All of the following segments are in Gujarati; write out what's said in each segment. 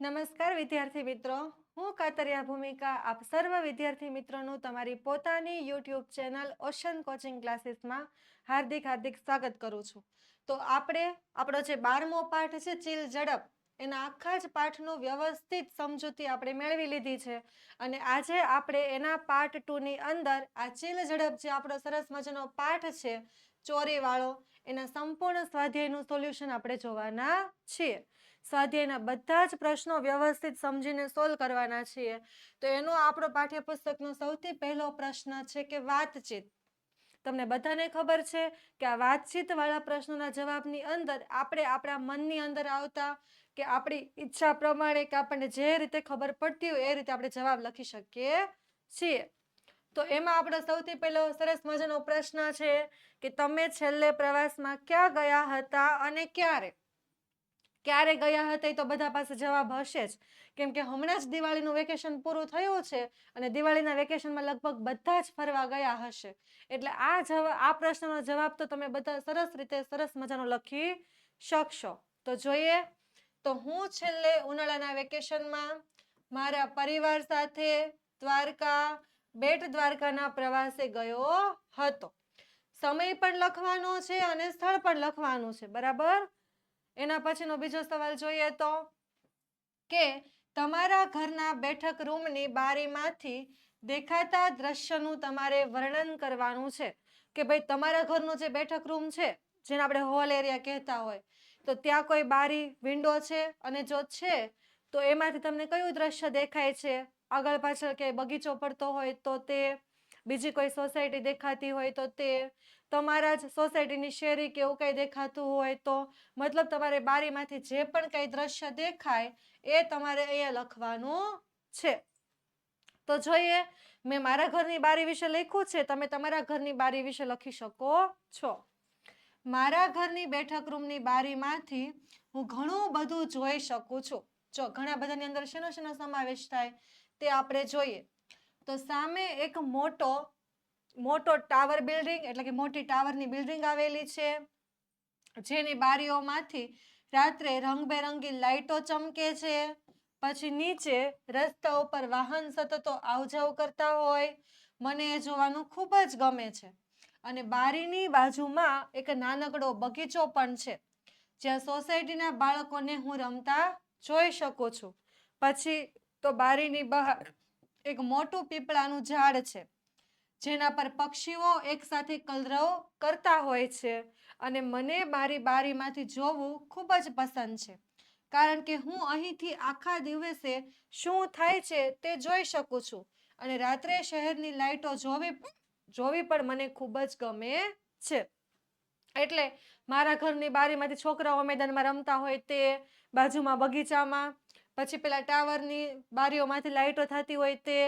નમસ્કાર વિદ્યાર્થી મિત્રો, હું કાતરિયા ભૂમિકા આપ સર્વ વિદ્યાર્થી મિત્રોનું તમારી પોતાની યુટ્યુબ ચેનલ ઓશન કોચિંગ ક્લાસીસમાં હાર્દિક સ્વાગત કરું છું. તો આપણો જે 12મો પાઠ છે ચીલ ઝડપ, એના આખા જ પાઠનું વ્યવસ્થિત સમજૂતી આપણે મેળવી લીધી છે અને આજે આપણે એના પાર્ટ 2ની અંદર આ ચીલ ઝડપ જે આપણો સરસ મજાનો પાઠ છે ચોરીવાળો, એના સંપૂર્ણ સ્વાધ્યાયનું સોલ્યુશન આપણે જોવાના છીએ. સ્વાધ્યાયના બધા જ પ્રશ્નો વ્યવસ્થિત સમજીને સોલ્વ કરવાના છીએ. તો એનો આપણો પાઠ્યપુસ્તકનો સૌથી પહેલો પ્રશ્ન છે કે વાતચીત. તમને બધાને ખબર છે કે આ વાતચીત વાળા પ્રશ્નોના જવાબની અંદર આપણે આપણા મનની અંદર આવતા કે આપણી ઈચ્છા પ્રમાણે કે આપણને જે રીતે ખબર પડતી હોય એ રીતે આપણે જવાબ લખી શકીએ છીએ. તો એમાં આપણો સૌથી પહેલો સરસ મજાનો પ્રશ્ન છે કે તમે છેલ્લે પ્રવાસમાં ક્યાં ગયા હતા અને ક્યારે ગયા હતા એ તો બધા પાસે જવાબ હશે જ, કેમ કે હમણાં જ દિવાળીનું વેકેશન પૂરું થયું છે અને દિવાળીના વેકેશનમાં લગભગ બધા જ ફરવા ગયા હશે. એટલે આ પ્રશ્નનો જવાબ તો તમે બધા સરસ મજાનો લખી શકશો. તો જોઈએ, તો હું છેલ્લે ઉનાળાના વેકેશનમાં મારા પરિવાર સાથે બેટ દ્વારકાના પ્રવાસે ગયો હતો. સમય પણ લખવાનો છે અને સ્થળ પણ લખવાનું છે, બરાબર. એના પછીનો બીજો સવાલ જોઈએ તો કે તમારા ઘરના બેઠક રૂમની બારીમાંથી દેખાતા દ્રશ્યનું તમારે વર્ણન કરવાનું છે. કે ભાઈ તમારા ઘરનો જે બેઠક રૂમ છે, જેને આપણે હોલ એરિયા કહેતા હોય, તો ત્યાં કોઈ બારી વિન્ડો છે અને જો છે તો એમાંથી તમને કયું દ્રશ્ય દેખાય છે? આગળ પાછળ કે બગીચો પડતો હોય તો તે, બીજી કોઈ સોસાયટી દેખાતી હોય તો તે, તમારા જ સોસાયટીની શેરી કે એવું કંઈ દેખાતું હોય તો, મતલબ તમારે બારીમાંથી જે પણ કંઈ દ્રશ્ય દેખાય એ તમારે અહીંયા લખવાનું છે. તો જોઈએ, મેં મારા ઘરની બારી વિશે લખ્યું છે, તમે તમારા ઘરની બારી વિશે લખી શકો છો. મારા ઘરની બેઠક રૂમની બારીમાંથી હું ઘણું બધું જોઈ શકું છું. જો ઘણા બધાની અંદર શેનો સમાવેશ થાય તે આપણે જોઈએ. તો સામે એક મોટો ટાવર બિલ્ડિંગ, એટલે કે મોટી ટાવરની બિલ્ડિંગ આવેલી છે, જેની બારીઓમાંથી રાત્રે રંગબેરંગી લાઈટો ચમકે છે. પછી નીચે રસ્તા ઉપર વાહન સતત આવજાવ કરતા હોય, મને એ જોવાનું ખૂબ જ ગમે છે. અને બારીની બાજુમાં એક નાનકડો બગીચો પણ છે, જ્યાં સોસાયટીના બાળકોને હું રમતા જોઈ શકું છું. પછી તો બારીની બહાર એક મોટું પીપળાનું ઝાડ છે, જેના પર પક્ષીઓ એકસાથે કલરવ કરતા હોય છે. અને મને મારી બારીમાંથી જોવું ખૂબ જ પસંદ છે, કારણ કે હું અહીંથી આખા દિવસે શું થાય છે તે જોઈ શકું છું. અને રાત્રે શહેરની લાઈટો જોવી પણ મને ખૂબ જ ગમે છે. એટલે મારા ઘરની બારીમાંથી છોકરાઓ મેદાનમાં રમતા હોય તે, બાજુમાં બગીચામાં, પછી પેલા ટાવરની બારીઓમાંથી લાઈટો થતી હોય તે,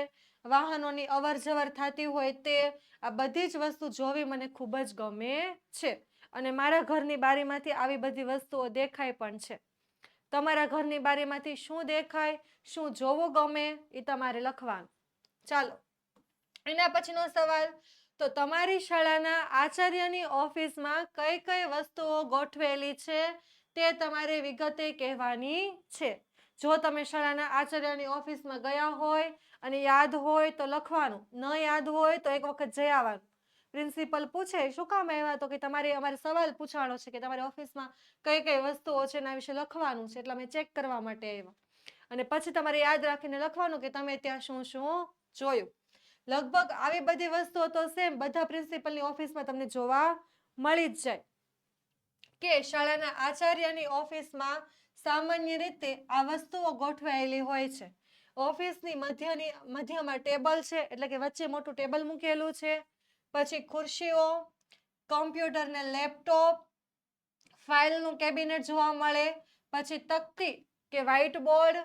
વાહનોની અવર જવર થતી હોય તે, આ બધી જ વસ્તુ જોવી મને ખૂબ જ ગમે છે. અને મારા ઘરની બારીમાંથી આવી બધી વસ્તુઓ દેખાય પણ છે. તમારા ઘરની બારીમાંથી શું દેખાય, શું જોવું ગમે, એ તમારે લખવાનું. ચાલો, એના પછીનો સવાલ, તો તમારી શાળાના આચાર્યની ઓફિસમાં કઈ કઈ વસ્તુઓ ગોઠવેલી છે તે તમારે વિગતે કહેવાની છે. જો તમે શાળાના આચાર્યની ઓફિસમાં ગયા હોય અને યાદ હોય તો લખવાનું, ન યાદ હોય તો એક વખત જઈ આવવાનું. પ્રિન્સિપલ પૂછે શું કામ આવ્યા, તો કે અમારે સવાલ પૂછવાનો છે કે તમારી ઓફિસમાં કઈ કઈ વસ્તુઓ છે એના વિશે લખવાનું છે, એટલે અમે ચેક કરવા માટે આવ્યા. અને પછી તમારે યાદ રાખીને લખવાનું કે તમે ત્યાં શું શું જોયું. લગભગ આવી બધી વસ્તુઓ તો સેમ બધા પ્રિન્સિપલની ઓફિસમાં તમને જોવા મળી જ જાય. કે શાળાના આચાર્યની ઓફિસમાં સામાન્ય રીતે આ વસ્તુઓ ગોઠવાયેલી હોય છે. ઓફિસની મધ્યમાં ટેબલ છે, એટલે કે વચ્ચે મોટું ટેબલ મૂકેલું છે. પછી ખુરશીઓ, કમ્પ્યુટર ને લેપટોપ, ફાઇલનું કેબિનેટ જોવા મળે. પછી તકતી કે વ્હાઇટ બોર્ડ,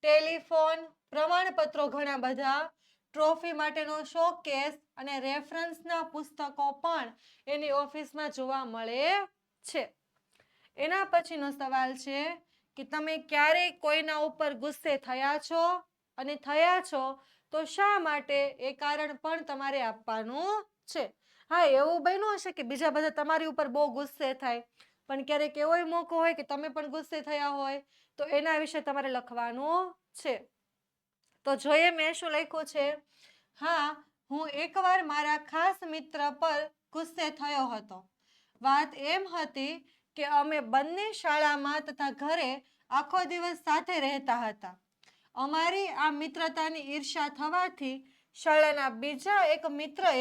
ટેલિફોન, પ્રમાણપત્રો ઘણા બધા, ટ્રોફી માટેનો શોકેસ અને રેફરન્સના પુસ્તકો પણ એની ઓફિસમાં જોવા મળે છે. એના પછીનો સવાલ છે કે તમે ક્યારેય કોઈના ઉપર ગુસ્સે થયા છો, અને થયા છો તો શા માટે, એ કારણ પણ તમારે આપવાનું છે. હા, એવું બન્યું હશે કે બીજા બધા તમારી ઉપર બહુ ગુસ્સે થાય, પણ ક્યારેક એવો મોકો હોય કે તમે પણ ગુસ્સે થયા હોય તો એના વિશે તમારે લખવાનું છે. તો જોઈએ મેં શું લખ્યું છે. હા, હું એકવાર મારા ખાસ મિત્ર પર ગુસ્સે થયો હતો. વાત એમ હતી કે અમે બંને શાળામાં તથા ઘરે આખો દિવસ સાથે રહેતા હતા. અમારી આ મિત્રતાની ઈર્ષ્યા થવાથી શાળાના બીજા એક મિત્રએ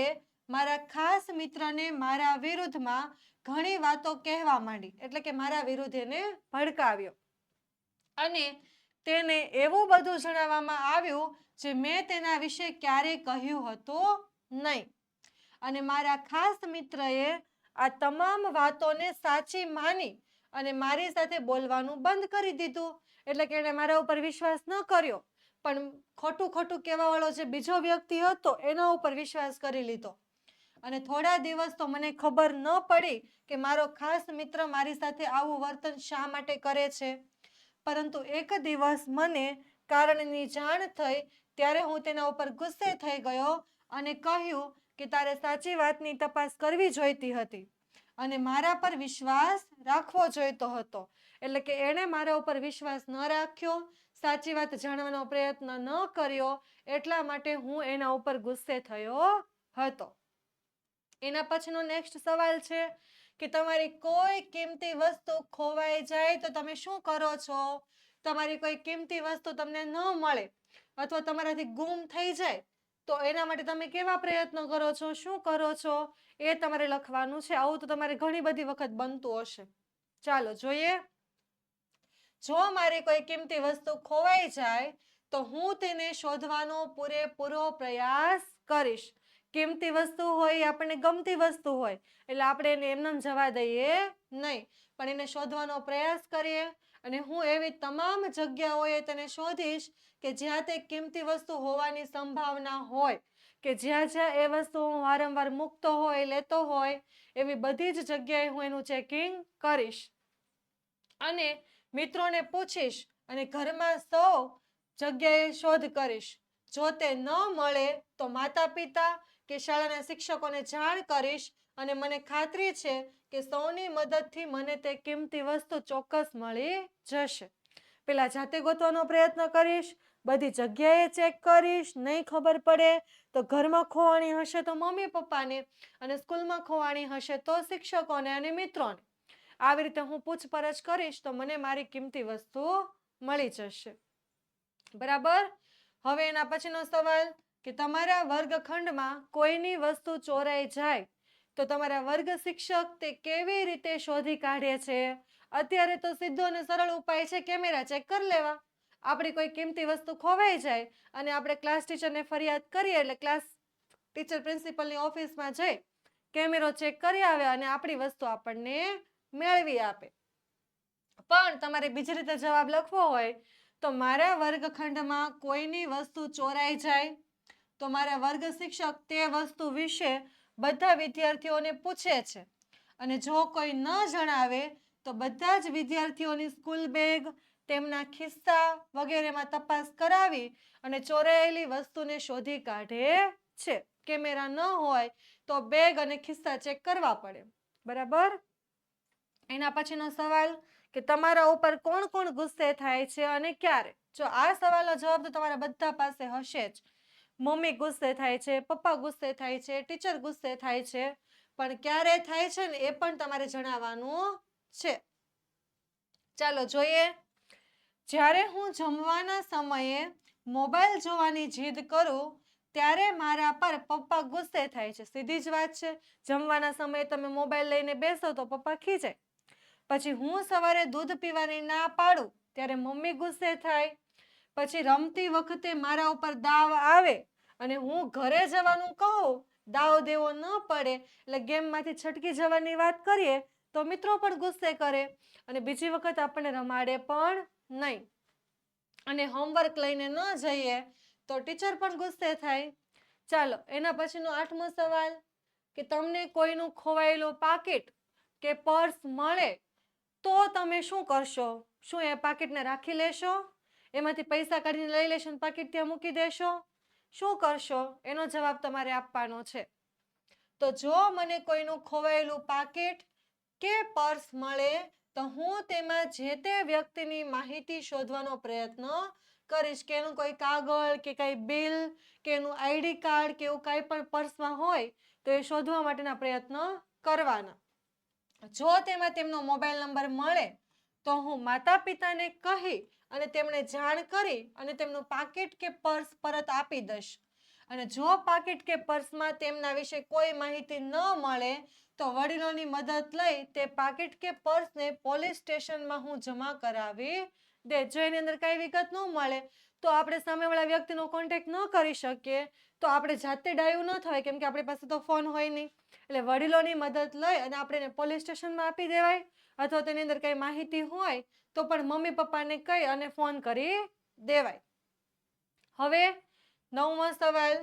મારા ખાસ મિત્રને મારા વિરુદ્ધમાં ઘણી વાતો કહેવા માંડી, એટલે કે મારા વિરુદ્ધ એને ભડકાવ્યો અને તેને એવું બધું જણાવવામાં આવ્યું જે મેં તેના વિશે ક્યારેય કહ્યું હતું નહીં. અને મારા ખાસ મિત્રએ આ તમામ વાતોને સાચી માની અને મારી સાથે બોલવાનું બંધ કરી દીધું. એટલે કે એણે મારા ઉપર વિશ્વાસ ન કર્યો, પણ ખોટું ખોટું કહેવાવાળો જે બીજો વ્યક્તિ હતો એના ઉપર વિશ્વાસ કરી લીધો. અને થોડા દિવસ તો મને ખબર ન પડી કે મારો ખાસ મિત્ર મારી સાથે આવું વર્તન શા માટે કરે છે. પરંતુ એક દિવસ મને કારણની જાણ થઈ ત્યારે હું તેના ઉપર ગુસ્સે થઈ ગયો અને કહ્યું કે તારે સાચી વાતની તપાસ કરવી જોઈતી હતી અને મારા પર વિશ્વાસ રાખવો જોઈતો હતો. એટલે કે એણે મારા ઉપર વિશ્વાસ ન રાખ્યો, સાચી વાત જાણવાનો પ્રયત્ન ન કર્યો, એટલા માટે હું એના ઉપર ગુસ્સે થયો હતો. એના પછીનો નેક્સ્ટ સવાલ છે કે તમારી કોઈ કિંમતી વસ્તુ ખોવાઈ જાય તો તમે શું કરો છો. તમારી કોઈ કિંમતી વસ્તુ તમને ન મળે અથવા તમારાથી ગુમ થઈ જાય તો એના માટે તમે કેવા પ્રયત્નો કરો છો, શું કરો છો, એ તમારે લખવાનું છે. આવું તો તમારે ઘણી બધી વખત બનતું હશે. ચાલો જોઈએ. જો મારી કોઈ કિંમતી વસ્તુ ખોવાઈ જાય તો હું તેને શોધવાનો પૂરેપૂરો પ્રયાસ કરીશ. કિંમતી વસ્તુ હોય, આપણને ગમતી વસ્તુ હોય એટલે આપણે એને એમને જવા દઈએ નહીં, પણ એને શોધવાનો પ્રયાસ કરીએ. અને હું એવી તમામ જગ્યાઓએ તેને શોધીશ કે જ્યાં તે કિંમતી વસ્તુ હોવાની સંભાવના હોય, કે જ્યાં જ્યાં એ વસ્તુ હું વારંવાર મૂકતો હોય, લેતો હોય, એવી બધી જ જગ્યાએ હું એનું ચેકિંગ કરીશ અને મિત્રોને પૂછીશ અને ઘરમાં સૌ જગ્યાએ શોધ કરીશ. જો તે ન મળે તો માતા પિતા કે શાળાના શિક્ષકોને જાણ કરીશ અને મને ખાતરી છે કે સૌની મદદથી મને તે કિંમતી વસ્તુ ચોક્કસ મળી જશે. પેલા જાતે ગોતવાનો પ્રયત્ન કરીશ, બધી જગ્યાએ ચેક કરીશ, નહીં ખબર પડે તો ઘરમાં ખોવાણી હશે તો મમ્મી પપ્પાને અને સ્કૂલમાં ખોવાણી હશે તો શિક્ષકોને અને મિત્રોને. આવી રીતે હું પૂછપરછ કરીશ તો મને મારી કિંમતી વસ્તુ મળી જશે. બરાબર. હવે એના પછીનો સવાલ કે તમારા વર્ગખંડમાં કોઈની વસ્તુ ચોરાઈ જાય તો તમારા વર્ગ શિક્ષક તે કેવી રીતે શોધી કાઢે છે. અત્યારે તો સીધો અને સરળ ઉપાય છે કેમેરા ચેક કરી લેવા. આપણી કોઈ કિંમતી વસ્તુ ખોવાઈ જાય અને આપણે ક્લાસ ટીચરને ફરિયાદ કરીએ એટલે ક્લાસ ટીચર પ્રિન્સિપલની ઓફિસમાં જઈ કેમેરો ચેક કરી આવે અને આપણી વસ્તુ આપણને મેળવી આપે. પણ તમારે બીજી રીતે જવાબ લખવો હોય તો મારા વર્ગખંડમાં કોઈની વસ્તુ ચોરાઈ જાય તો મારા વર્ગ શિક્ષક તે વસ્તુ વિશે બધા વિદ્યાર્થીઓને પૂછે છે અને જો કોઈ ન જણાવે તો બધા જ વિદ્યાર્થીઓની સ્કૂલ બેગ, તેમના ખિસ્સા વગેરેમાં તપાસ કરાવી અને ચોરાયેલી વસ્તુને શોધી કાઢે છે. કેમેરા ન હોય તો બેગ અને ખિસ્સા ચેક કરવા પડે. બરાબર. એના પછીનો સવાલ કે તમારા ઉપર કોણ કોણ ગુસ્સે થાય છે અને ક્યારે. જો આ સવાલનો જવાબ તો તમારા બધા પાસે હશે જ. મમ્મી ગુસ્સે થાય છે, પપ્પા ગુસ્સે થાય છે, ટીચર ગુસ્સે થાય છે, પણ ક્યારે થાય છે ને એ પણ તમારે જણાવવાનું છે. ચાલો જોઈએ. જ્યારે હું જમવાના સમયે મોબાઈલ જોવાની જીદ કરું ત્યારે મારા પર પપ્પા ગુસ્સે થાય છે. સીધી જ વાત છે. જમવાના સમયે તમે મોબાઈલ લઈને બેસો તો પપ્પા ખીજાય. પછી હું સવારે દૂધ પીવાની ના પાડું ત્યારે મમ્મી ગુસ્સે થાય. પછી રમતી વખતે મારા ઉપર દાવ આવે અને હું ઘરે જવાનું કહું, દાવ દેવો ન પડે એટલે ગેમમાંથી છટકી જવાની વાત કરીએ તો મિત્રો પણ ગુસ્સે કરે અને બીજી વખત આપણને રમાડે પણ નહીં. અને હોમવર્ક લઈને ન જઈએ તો ટીચર પણ ગુસ્સે થાય. ચાલો એના પછીનો 8મો સવાલ કે તમને કોઈનું ખોવાયેલું પાકીટ કે પર્સ મળે તો તમે શું કરશો. શું એ પાકીટને રાખી લેશો, એમાંથી પૈસા કાઢીને લઈ લેશો અને પાકીટ ત્યાં મૂકી દેશો, શું કરશો? એનો જવાબ તમારે આપવાનો છે. તો જો મને કોઈનું ખોવાયેલું પાકીટ કે પર્સ મળે તો હું તેમાં જે તે વ્યક્તિની માહિતી શોધવાનો પ્રયત્ન કરીશ કે એનું કોઈ કાગળ કે કઈ બિલ કે એનું આઈડી કાર્ડ કે એવું કાંઈ પણ પર્સમાં હોય તો એ શોધવા માટેના પ્રયત્ન કરવાના. જો તેમાં તેમનો મોબાઈલ નંબર મળે તો હું માતા પિતાને કહી અને તેમને જાણ કરી અને તેમનું પાકીટ કે પર્સ પરત આપી દઈશ. અને જો પાકીટ કે પર્સમાં તેમના વિશે કોઈ માહિતી ન મળે તો વડીલોની મદદ લઈ તે પાકીટ કે પર્સને પોલીસ સ્ટેશનમાં હું જમા કરાવી દે. જો એની અંદર કઈ વિગત ન મળે તો આપણે સામેવાળા વ્યક્તિનો કોન્ટેક્ટ ન કરી શકીએ તો આપણે જાતે ડાયું ન થાય, કેમ કે આપણી પાસે તો ફોન હોય નહીં. એટલે વડીલોની મદદ લઈ અને આપણે એને પોલીસ સ્ટેશનમાં આપી દેવાય, અથવા તેની અંદર કઈ માહિતી હોય તો પણ મમ્મી પપ્પાને કહી અને ફોન કરી દેવાય. હવે 9મો સવાલ,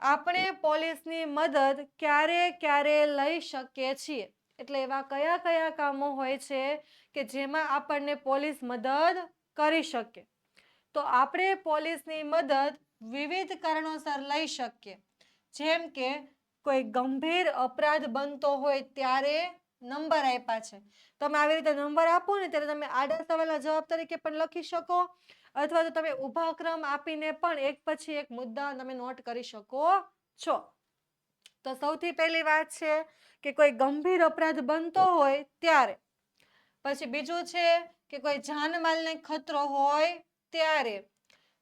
આપણે પોલીસની મદદ ક્યારે ક્યારે લઈ શકીએ છીએ? એટલે એવા કયા કયા કામો હોય છે કે જેમાં આપણને પોલીસ મદદ કરી શકે? તો આપણે પોલીસની મદદ વિવિધ કારણોસર લઈ શકીએ. જેમ કે કોઈ ગંભીર અપરાધ બનતો હોય ત્યારે નંબર આપ્યા છે, તમે આવી રીતે નંબર આપો ને ત્યારે તમે આડા સવાલના જવાબ તરીકે પણ લખી શકો, અથવા તો તમે ઊભા ક્રમ આપીને પણ એક પછી એક મુદ્દા તમે નોટ કરી શકો છો. તો સૌથી પહેલી વાત છે કે કોઈ ગંભીર અપરાધ બનતો હોય ત્યારે. પછી બીજું છે કે કોઈ જાનમાલને ખતરો હોય ત્યારે.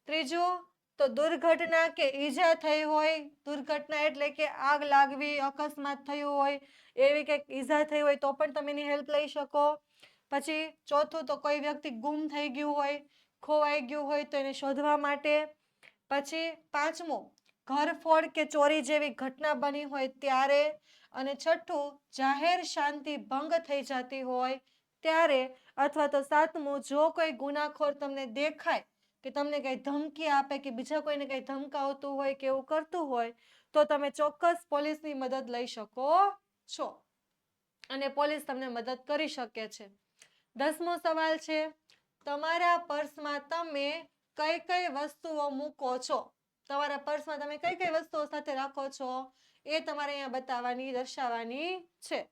ત્રીજું તો દુર્ઘટના કે ઈજા થઈ હોય. દુર્ઘટના એટલે કે આગ લાગવી, અકસ્માત થયું હોય, એવી કંઈક ઈજા થઈ હોય તો પણ તમે એની હેલ્પ લઈ શકો. પછી ચોથું તો કોઈ વ્યક્તિ ગુમ થઈ ગયું હોય, ખોવાઈ ગયું હોય તો એને શોધવા માટે. પછી પાંચમું, ઘરફોડ કે ચોરી જેવી ઘટના બની હોય ત્યારે. અને છઠ્ઠું, જાહેર શાંતિ ભંગ થઈ જતી હોય ત્યારે. અથવા તો સાતમું, જો કોઈ ગુનાખોર તમને દેખાય કે તમને કઈ ધમકી આપે કે બીજા કોઈને કઈ ધમકાવતું હોય કે એવું કરતું હોય તો તમે ચોક્કસ પોલીસની મદદ લઈ શકો છો અને પોલીસ તમને મદદ કરી શકે છે. 10મો સવાલ છે, તમારા પર્સમાં તમે કઈ કઈ વસ્તુઓ મૂકો છો? તમારા પર્સમાં તમે કઈ કઈ વસ્તુઓ સાથે રાખો છો એ તમારે અહીંયા બતાવવાની, દર્શાવવાની છે.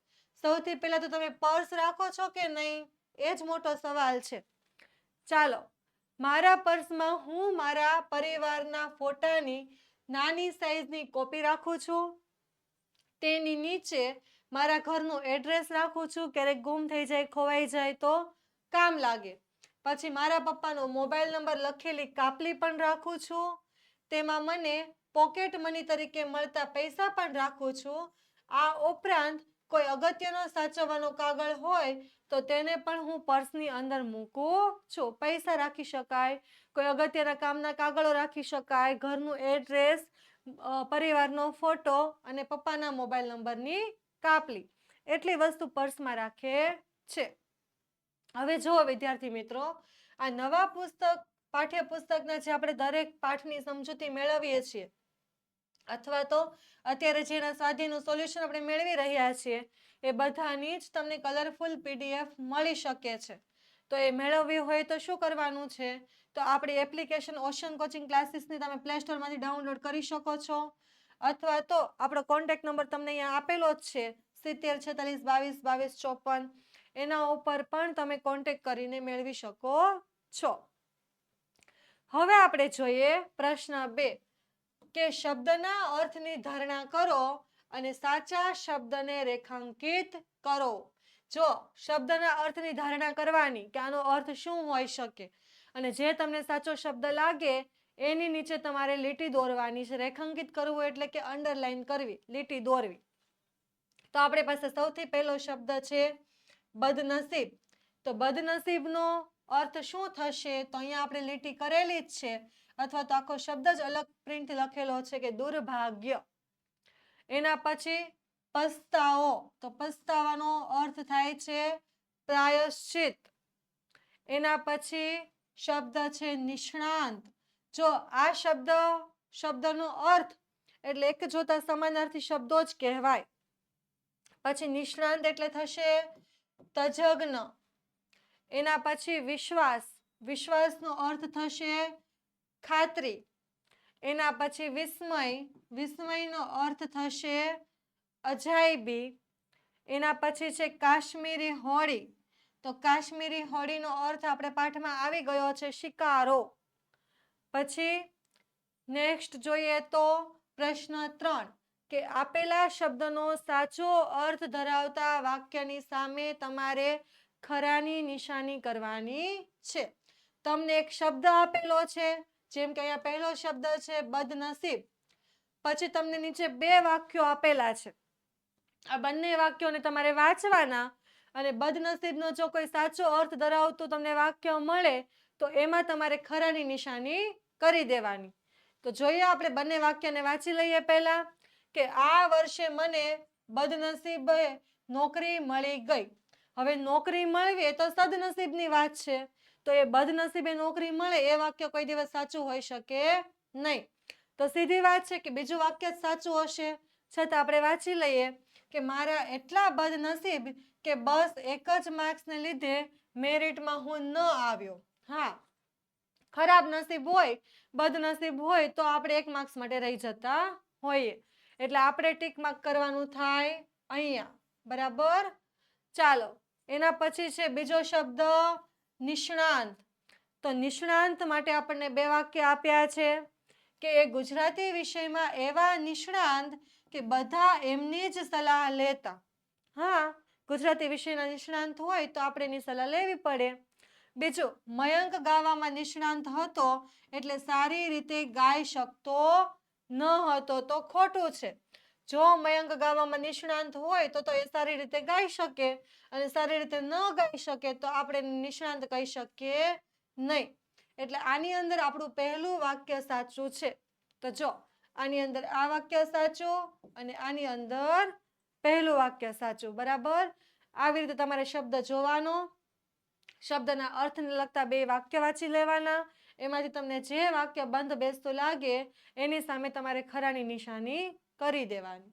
સૌથી પહેલા તો તમે પર્સ રાખો છો કે નહીં એ જ મોટો સવાલ છે. ચાલો, મારા પર્સમાં હું મારા પરિવારના ફોટાની નાની સાઈઝની કોપી રાખું છું. તેની નીચે મારા ઘરનું એડ્રેસ રાખું છું, ક્યારેક ગુમ થઈ જાય, ખોવાઈ જાય તો કામ લાગે. પછી મારા પપ્પાનો મોબાઈલ નંબર લખેલી કાપલી પણ રાખું છું. તેમાં મને પોકેટ મની તરીકે મળતા પૈસા પણ રાખું છું. આ ઉપરાંત કોઈ અગત્યનો સાચવવાનો કાગળ હોય તો તેને પણ હું પર્સની અંદર મૂકું છું. પૈસા રાખી શકાય, કોઈ અગત્યના કામના કાગળો રાખી શકાય, ઘરનું એડ્રેસ, પરિવારનો ફોટો અને પપ્પાના મોબાઈલ નંબરની કાપલી, એટલી વસ્તુ પર્સમાં રાખે છે. હવે જુઓ વિદ્યાર્થી મિત્રો, આ નવા પુસ્તક, પાઠ્યપુસ્તકના જે આપણે દરેક પાઠની સમજૂતી મેળવીએ છીએ અથવા તો અત્યારે જેના સ્વાધ્યાયનું સોલ્યુશન આપણે મેળવી રહ્યા છીએ એ બધાની જ તમને કલરફુલ PDF મળી શકે છે. તો એ મેળવવી હોય તો શું કરવાનું છે? તો આપણી એપ્લિકેશન ઓશન કોચિંગ ક્લાસીસની તમે પ્લે સ્ટોરમાંથી ડાઉનલોડ કરી શકો છો, અથવા તો આપણો કોન્ટેક્ટ નંબર તમને અહીંયા આપેલો જ છે 70 46 22 22 54. એના ઉપર પણ તમે કોન્ટેક્ટ કરીને મેળવી શકો છો. હવે આપણે જોઈએ પ્રશ્ન 2 કે શબ્દના અર્થની ધારણા કરો અને સાચા શબ્દને રેખાંકિત કરો. જો શબ્દના અર્થની ધારણા કરવાની કે આનો અર્થ શું હોઈ શકે અને જે તમને સાચો શબ્દ લાગે એની નીચે તમારે લીટી દોરવાની છે. રેખાંકિત કરવું એટલે કે અંડરલાઈન કરવી, લીટી દોરવી. તો આપણી પાસે સૌથી પહેલો શબ્દ છે બદનસીબ. તો બદનસીબનો અર્થ શું થશે? તો અહીંયા આપણે લીટી કરેલી જ છે, અથવા તો આખો શબ્દ જ અલગ પ્રિન્ટથી લખેલો છે કે દુર્ભાગ્ય. એના પછી પસ્તાવો. તો પસ્તાવાનો અર્થ થાય છે પ્રાયશ્ચિત. એના પછી શબ્દ છે નિષ્ણાંત. જો આ શબ્દનો અર્થ એટલે એક જોતા સમાનાર્થી શબ્દો જ કહેવાય. પછી નિષ્ણાંત એટલે થશે તજજ્ઞ. એના પછી વિશ્વાસ. વિશ્વાસનો અર્થ થશે ખાતરી. એના પછી વિસ્મય. વિસ્મયનો અર્થ થશે અજાયબી. એના પછી છે કાશ્મીરી હોળી. તો કાશ્મીરી હોળીનો અર્થ આપણે પાઠમાં આવી ગયો છે શિકારો. પછી નેક્સ્ટ જોઈએ તો પ્રશ્ન 3 કે આપેલા શબ્દનો સાચો અર્થ ધરાવતા વાક્યની સામે તમારે ખરાની નિશાની કરવાની છે. તમને એક શબ્દ આપેલો છે, જેમ કે અહીંયા પહેલો શબ્દ છે બદનસીબ. પછી તમને નીચે 2 વાક્યો આપેલા છે. આ બંને વાક્યોને તમારે વાંચવાના અને બદનસીબનો જો કોઈ સાચો અર્થ ધરાવતું તમને વાક્ય મળે તો એમાં તમારે ખરાની નિશાની કરી દેવાની. તો જોઈએ આપણે બંને વાક્યને વાંચી લઈએ પહેલા કે આ વર્ષે મને બદનસીબે નોકરી મળી ગઈ. હવે નોકરી મળવી એ તો સદનસીબની વાત છે, તો એ બદનસીબે નોકરી મળે એ વાક્ય કોઈ દિવસ સાચું હોઈ શકે નહીં. તો સીધી વાત છે કે બીજું વાક્ય જ સાચું હશે. છતાં આપણે વાંચી લઈએ કે મારા એટલા બદનસીબ કે બસ એક જ માર્ક્સને લીધે મેરિટમાં હું ન આવ્યો. હા, ખરાબ નસીબ હોય, બદનસીબ હોય તો આપણે 1 માર્ક્સ માટે રહી જતા હોઈએ. એટલે આપણે ટીક માર્ક કરવાનું થાય અહીંયા. બરાબર? ચાલો, એના પછી છે બીજો શબ્દ નિષ્ણાંત. તો નિષ્ણાંત માટે આપણને 2 વાક્ય આપ્યા છે કે એ ગુજરાતી વિષયમાં એવા નિષ્ણાંત કે બધા એમની જ સલાહ લેતા. હા, ગુજરાતી વિષયના નિષ્ણાંત હોય તો આપણે એની સલાહ લેવી પડે. બીજું, મયંક ગાવામાં નિષ્ણાંત હતો એટલે સારી રીતે ગાઈ શકતો ન હતો. તો ખોટું છે. જો મયંક ગાવામાં નિષ્ણાંત હોય તો એ સારી રીતે ગાઈ શકે, અને સારી રીતે ન ગાઈ શકે તો આપણે નિષ્ણાંત કહી શકીએ નહીં. એટલે આની અંદર આપણું પહેલું વાક્ય સાચું છે. તો જો આની અંદર આ વાક્ય સાચું અને આની અંદર પહેલું વાક્ય સાચું. બરાબર? આવી રીતે તમારે શબ્દ જોવાનો, શબ્દના અર્થને લગતા 2 વાક્ય વાંચી લેવાના. એમાંથી તમને જે વાક્ય બંધ બેસતું લાગે એની સામે તમારે ખરાની નિશાની કરી દેવાની.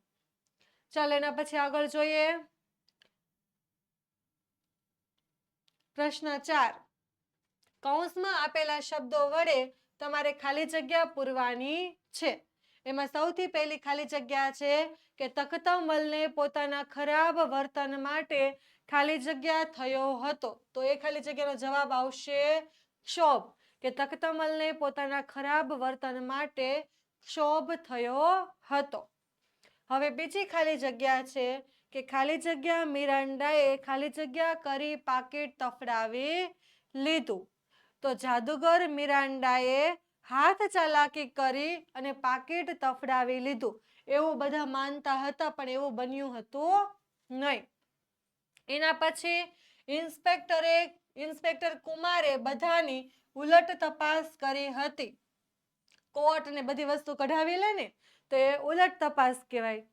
ચાલો, એના પછી આગળ જોઈએ પ્રશ્ન 4. કૌંસમાં આપેલા શબ્દો વડે તમારે ખાલી જગ્યા પૂરવાની છે. એમાં સૌથી પહેલી ખાલી જગ્યા છે કે તખતમલને પોતાના ખરાબ વર્તન માટે ખાલી જગ્યા થયો હતો. તો એ ખાલી જગ્યાનો જવાબ આવશે ક્ષોભ. કે તખતમલને પોતાના ખરાબ વર્તન માટે ક્ષોભ થયો હતો. હવે બીજી ખાલી જગ્યા છે કે ખાલી જગ્યા મિરાન્ડાએ ખાલી જગ્યા કરી પાકીટ તફડાવી લીધું. તો જાદુગર મિરાન્ડાએ હાથ ચાલાકી કરી અને પાકીટ તફડાવી લીધું એવું બધા માનતા હતા, પણ એવું બન્યું હતું નહીં. એના પછી ઇન્સ્પેક્ટર કુમારે બધાની ઉલટ તપાસ કરી હતી. કોર્ટ ને બધી વસ્તુ કઢાવી લે ને તો એ ઉલટ તપાસ કહેવાય.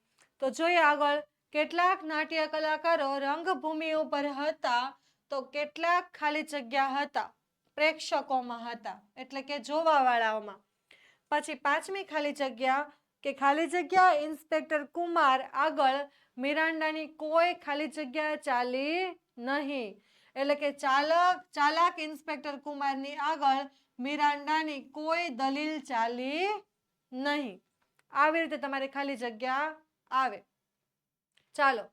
તો જોઈએ આગળ, કેટલાક નાટ્ય કલાકારો રંગભૂમિ ઉપર હતા તો કેટલાક ખાલી જગ્યા હતા પ્રેક્ષકોમાં હતા, એટલે કે જોવાવાળાઓમાં. પછી 5મી ખાલી જગ્યા કે ખાલી જગ્યા ઇન્સ્પેક્ટર કુમાર આગળ મિરાન્ડાની કોઈ ખાલી જગ્યા ચાલી નહીં. એટલે કે ચાલાક ઇન્સ્પેક્ટર કુમારની આગળ મિરાન્ડાની કોઈ દલીલ ચાલી નહીં. આવી રીતે તમારે ખાલી જગ્યા આવે. ચાલો,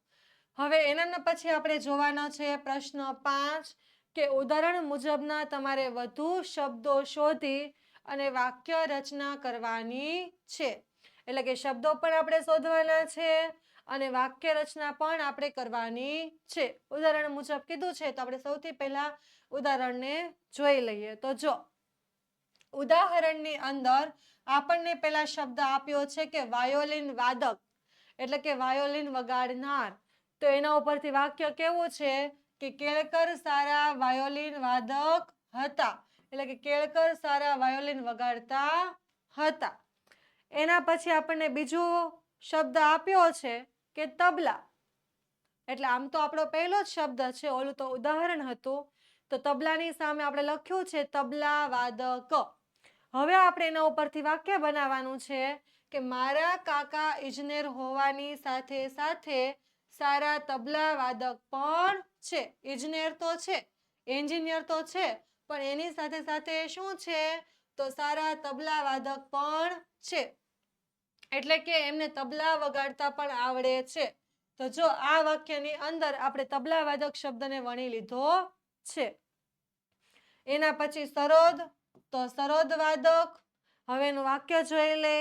હવે એના પછી આપણે જોવાના છે પ્રશ્ન 5 કે ઉદાહરણ મુજબના તમારે વધુ શબ્દો શોધી અને વાક્ય રચના કરવાની છે. એટલે કે શબ્દો પણ આપણે શોધવાના છે અને વાક્ય રચના પણ આપણે કરવાની છે. ઉદાહરણ મુજબ કીધું છે તો આપણે સૌથી પહેલા ઉદાહરણને જોઈ લઈએ. તો જો ઉદાહરણની અંદર આપણને પેલા શબ્દ આપ્યો છે કે વાયોલિન વાદક, એટલે કે વાયોલિન વગાડનાર. તો એના ઉપરથી વાક્ય કેવું છે કે કેળકર સારા વાયોલિન વાદક હતા. એટલે કે કેળકર સારા વાયોલિન વગાડતા હતા. એના પછી આપણને બીજો શબ્દ આપ્યો છે કે તબલા. એટલે આમ તો આપણો પહેલો જ શબ્દ છે, ઓલું તો ઉદાહરણ હતું. તો તબલાની સામે આપણે લખ્યું છે તબલા વાદક. હવે આપણે એના ઉપરથી વાક્ય બનાવવાનું છે કે મારા કાકા ઇજનેર હોવાની સાથે સાથે સારા તબલા વાદક પણ છે. ઇજનેર તો છે, એન્જિનિયર તો છે, પણ એની સાથે સાથે શું છે તો સારા તબલા વાદક પણ છે. એટલે કે એમને તબલા વગાડતા પણ આવડે છે. તો જો આ વાક્યની અંદર આપણે તબલા વાદક શબ્દને વણી લીધો છે. એના પછી સરોદ, તો સરોદ વાદક. હવે એનું વાક્ય જોઈ લે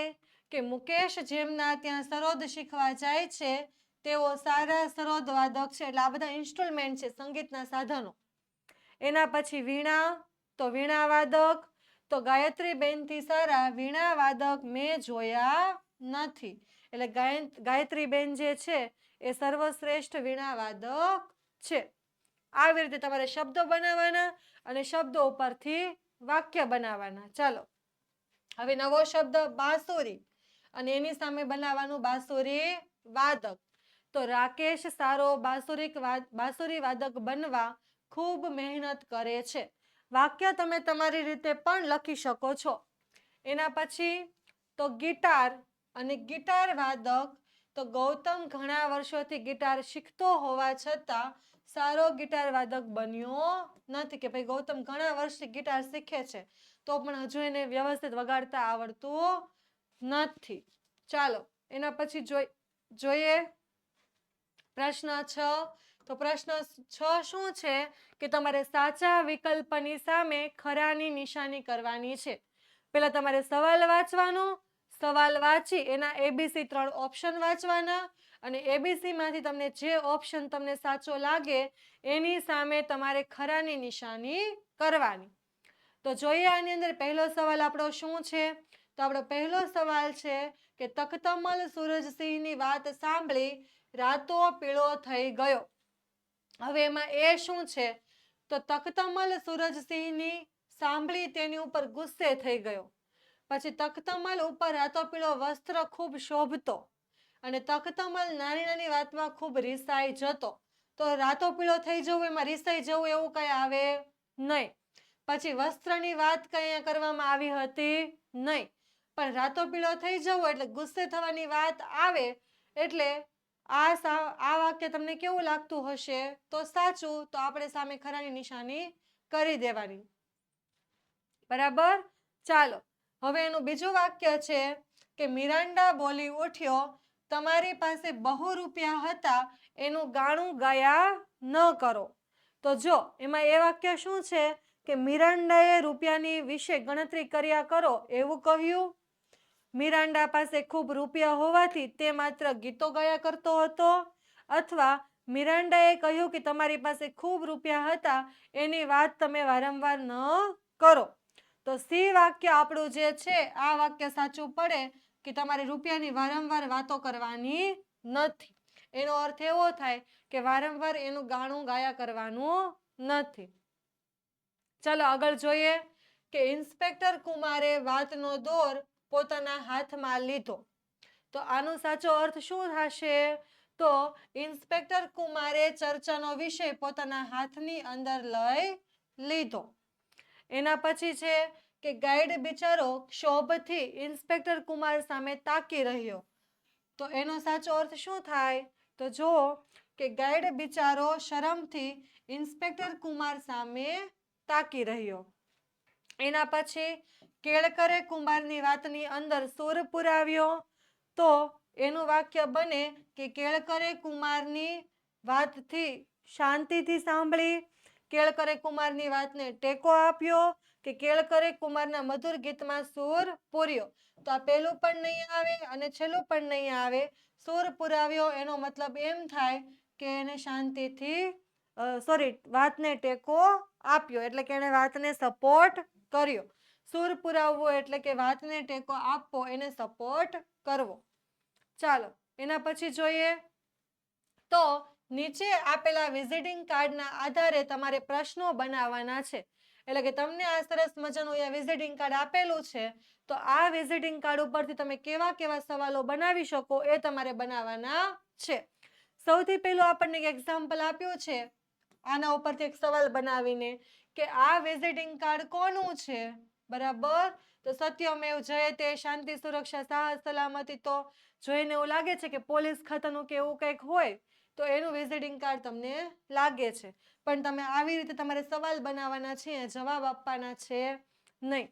કે મુકેશ જેમના ત્યાં સરોદ શીખવા જાય છે તેઓ સારા સરોદ વાદક છે. એટલે આ બધા ઇન્સ્ટ્રુમેન્ટ છે, સંગીતના સાધનો. એના પછી વીણા, તો વીણા વાદક. તો ગાયત્રી બેનથી સારા વીણા વાદક મેં જોયા નથી. એટલે ગાયત્રી બેન જે છે એ સર્વશ્રેષ્ઠ વીણા વાદક છે. આવી રીતે તમારે શબ્દો બનાવવાના અને શબ્દો ઉપરથી વાક્ય બનાવવાના. ચાલો હવે નવો શબ્દ બાંસુરી અને એની સામે બનાવવાનું બાંસુરી વાદક. તો રાકેશ સારો બાંસુરી વાદક બનવા ખૂબ મહેનત કરે છે. વાક્ય તમે તમારી રીતે પણ લખી શકો છો. એના પછી તો ગિટાર અને ગિટાર વાદક. તો ગૌતમ ઘણા વર્ષોથી ગિટાર શીખતો હોવા છતાં સારો ગિટાર વાદક બન્યો નથી. કે ભાઈ ગૌતમ ઘણા વર્ષથી ગિટાર શીખે છે તો પણ હજુ એને વ્યવસ્થિત વગાડતા આવડતું નથી. ચાલો એના પછી જોઈએ પ્રશ્ન 6. તો પ્રશ્ન 6 શું છે કે તમારે સાચા વિકલ્પની સામે ખરાની નિશાની કરવાની છે. પહેલા તમારે સવાલ વાંચવાનો, સવાલ વાંચી એના ABC 3 ઓપ્શન વાંચવાના અને ABC માંથી તમને જે ઓપ્શન તમને સાચો લાગે એની સામે તમારે ખરાની નિશાની કરવાની. તો જોઈએ આની અંદર પહેલો સવાલ આપણો શું છે. તો આપણો પહેલો સવાલ છે કે તખતમલ સૂરજસિંહની વાત સાંભળી રાતો પીળો થઈ ગયો. હવે એમાં એ શું છે તો તખતમલ સૂરજસિંહની સાંભળી તેની ઉપર ગુસ્સે થઈ ગયો. પછી તખતમલ ઉપર રાતો પીળો વસ્ત્ર ખૂબ શોભતો અને તખતમલ નાની નાની વાતમાં ખૂબ રીસાઈ જતો. તો રાતો પીળો થઈ જવું એમાં રીસાઈ જવું એવું કઈ આવે નહીં. પછી વસ્ત્રની વાત કઈ કરવામાં આવી હતી નહીં, પણ રાતો પીળો થઈ જવો એટલે ગુસ્સે થવાની વાત આવે. એટલે આ વાક્ય તમને કેવું લાગતું હશે તો સાચું, તો આપણે સામે ખરાની નિશાની કરી દેવાની. બરાબર. ચાલો હવે એનું બીજું વાક્ય છે કે મિરાન્ડા બોલી ઉઠ્યો તમારી પાસે બહુ રૂપિયા હતા એનું ગાણું ગાયા ન કરો. તો જો એમાં એ વાક્ય શું છે કે મિરાન્ડાએ રૂપિયાની વિશે ગણતરી કર્યા કરો એવું કહ્યું. મિરાન્ડા પાસે ખૂબ રૂપિયા હોવાથી તે માત્ર ગીતો ગાયા કરતો હતો, અથવા મિરાન્ડાએ કહ્યું કે તમારી પાસે ખૂબ રૂપિયા હતા એની વાત તમે વારંવાર ન કરો. તો સી વાક્ય આપણું જે છે આ વાક્ય સાચું પડે કે તમારે રૂપિયાની વારંવાર વાતો કરવાની નથી. એનો અર્થ એવો થાય કે વારંવાર એનું ગાણું ગાયા કરવાનું નથી. ચાલો આગળ જોઈએ કે ઇન્સ્પેક્ટર કુમારે વાતનો દોર પોતાના હાથમાં લીધો. તો આનો સાચો અર્થ શું થશે તો ઇન્સ્પેક્ટર કુમારે ચર્ચાનો વિષય પોતાના હાથની અંદર લઈ લીધો. એના પછી છે કે ગાઈડ બિચારો ક્ષોભથી ઇન્સ્પેક્ટર કુમાર સામે તાકી રહ્યો. તો એનો સાચો અર્થ શું થાય તો જો કે ગાઈડ બિચારો શરમથી ઇન્સ્પેક્ટર કુમાર સામે તાકી રહ્યો. એના પછી કેળકરે કુમારની વાતની અંદર સૂર પુરાવ્યો. તો એનું વાક્ય બને કે કેળકરે કુમારની વાતથી શાંતિથી સાંભળી, કેળકરે કુમારની વાતને ટેકો આપ્યો, કે કેળકરે કુમારના મધુર ગીતમાં સૂર પૂર્યો. તો આ પહેલું પણ નહીં આવે અને છેલ્લું પણ નહીં આવે. સૂર પુરાવ્યો એનો મતલબ એમ થાય કે એને શાંતિથી વાતને ટેકો આપ્યો એટલે કે એને વાતને સપોર્ટ કર્યો. સૂર પુરાવવો એટલે કે વાતને ટેકો આપવો, એને સપોર્ટ કરવો. ચાલો એના પછી જોઈએ તો નીચે આપેલા વિઝિટિંગ કાર્ડના આધારે તમારે પ્રશ્નો બનાવવાના છે. એટલે કે તમને આ સરસ મજાનું વિઝિટિંગ કાર્ડ આપેલું છે તો આ વિઝિટિંગ કાર્ડ ઉપરથી તમે કેવા કેવા સવાલો બનાવી શકો એ તમારે બનાવવાના છે. સૌથી પહેલું આપણને એક એક્ઝામ્પલ આપ્યું છે આના ઉપરથી એક સવાલ બનાવીને કે આ વિઝિટિંગ કાર્ડ કોનું છે. બરાબર. તો સત્યમેવ જયતે, શાંતિ સુરક્ષા સાહસ સલામતી. તો જોઈને એવું લાગે છે કે પોલીસ ખાતાનું કે એવું કંઈક હોય તો એનું વિઝિટિંગ કાર્ડ તમને લાગે છે. પણ તમે આવી રીતે તમારે સવાલ બનાવવાના છે, જવાબ આપવાના છે નહીં.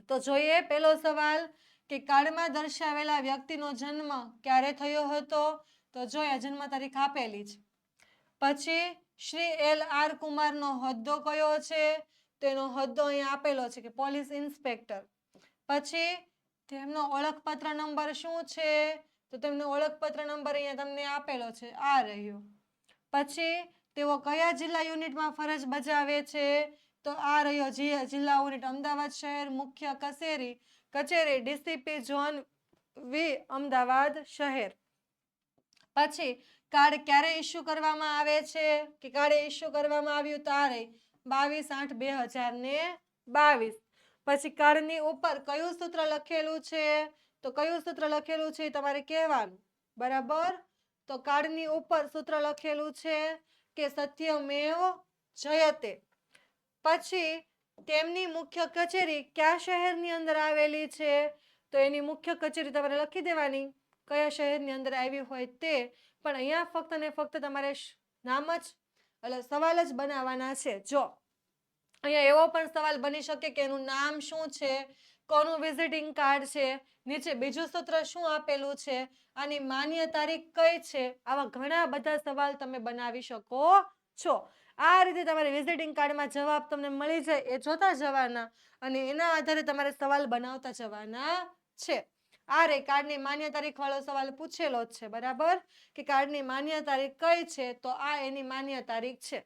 તો જોઈએ પહેલો સવાલ કે કાર્ડમાં દર્શાવેલા વ્યક્તિનો જન્મ ક્યારે થયો હતો. તો જોઈએ જન્મ તારીખ આપેલી છે. પછી શ્રી LR કુમારનો હોદ્દો કયો છે? તેનો હોદ્દો અહીંયા આપેલો છે કે પોલીસ ઇન્સ્પેક્ટર. પછી તેમનો ઓળખપત્ર નંબર શું છે? તો તેમનો ઓળખપત્ર નંબર અહીંયા તમને આપેલો છે, આ રહ્યો. પછી તેઓ કયા જિલ્લા યુનિટમાં ફરજ બજાવે છે? તો આ રહ્યો જિલ્લા યુનિટ અમદાવાદ શહેર મુખ્ય કચેરી DCP ઝોન વી અમદાવાદ શહેર. પછી કાર્ડ ક્યારે ઇસ્યુ કરવામાં આવે છે? કે કાર્ડ ઇસ્યુ કરવામાં આવ્યું તારીખ 22/8/2022. પછી કાર્ડની ઉપર કયું સૂત્ર લખેલું છે? તો કયું સૂત્ર લખેલું છે તમારે કહેવાનું, બરાબર? તો કાર્ડની ઉપર સૂત્ર લખેલું છે કે સત્યમેવ જયતે. પછી તેમની મુખ્ય કચેરી કયા શહેરની અંદર આવેલી છે? તો એની મુખ્ય કચેરી તમારે લખી દેવાની કયા શહેરની અંદર આવી હોય તે. પણ અહીંયા ફક્ત ને ફક્ત તમારે નામ જ એટલે સવાલ જ બનાવવાના છે. જો અહીંયા એવો પણ સવાલ બની શકે કે એનું નામ શું છે, કોનું વિઝિટિંગ કાર્ડ છે, નીચે બીજું સૂત્ર શું આપેલું છે, આની માન્ય તારીખ કઈ છે. આવા ઘણા બધા સવાલ તમે બનાવી શકો છો. આ રીતે તમારે વિઝિટિંગ કાર્ડમાં જવાબ તમને મળી જાય એ જોતા જવાના અને એના આધારે તમારે સવાલ બનાવતા જવાના છે. આ રે કાર્ડની માન્ય તારીખ વાળો સવાલ પૂછેલો જ છે, બરાબર? કે કાર્ડની માન્ય તારીખ કઈ છે? તો આ એની માન્ય તારીખ છે.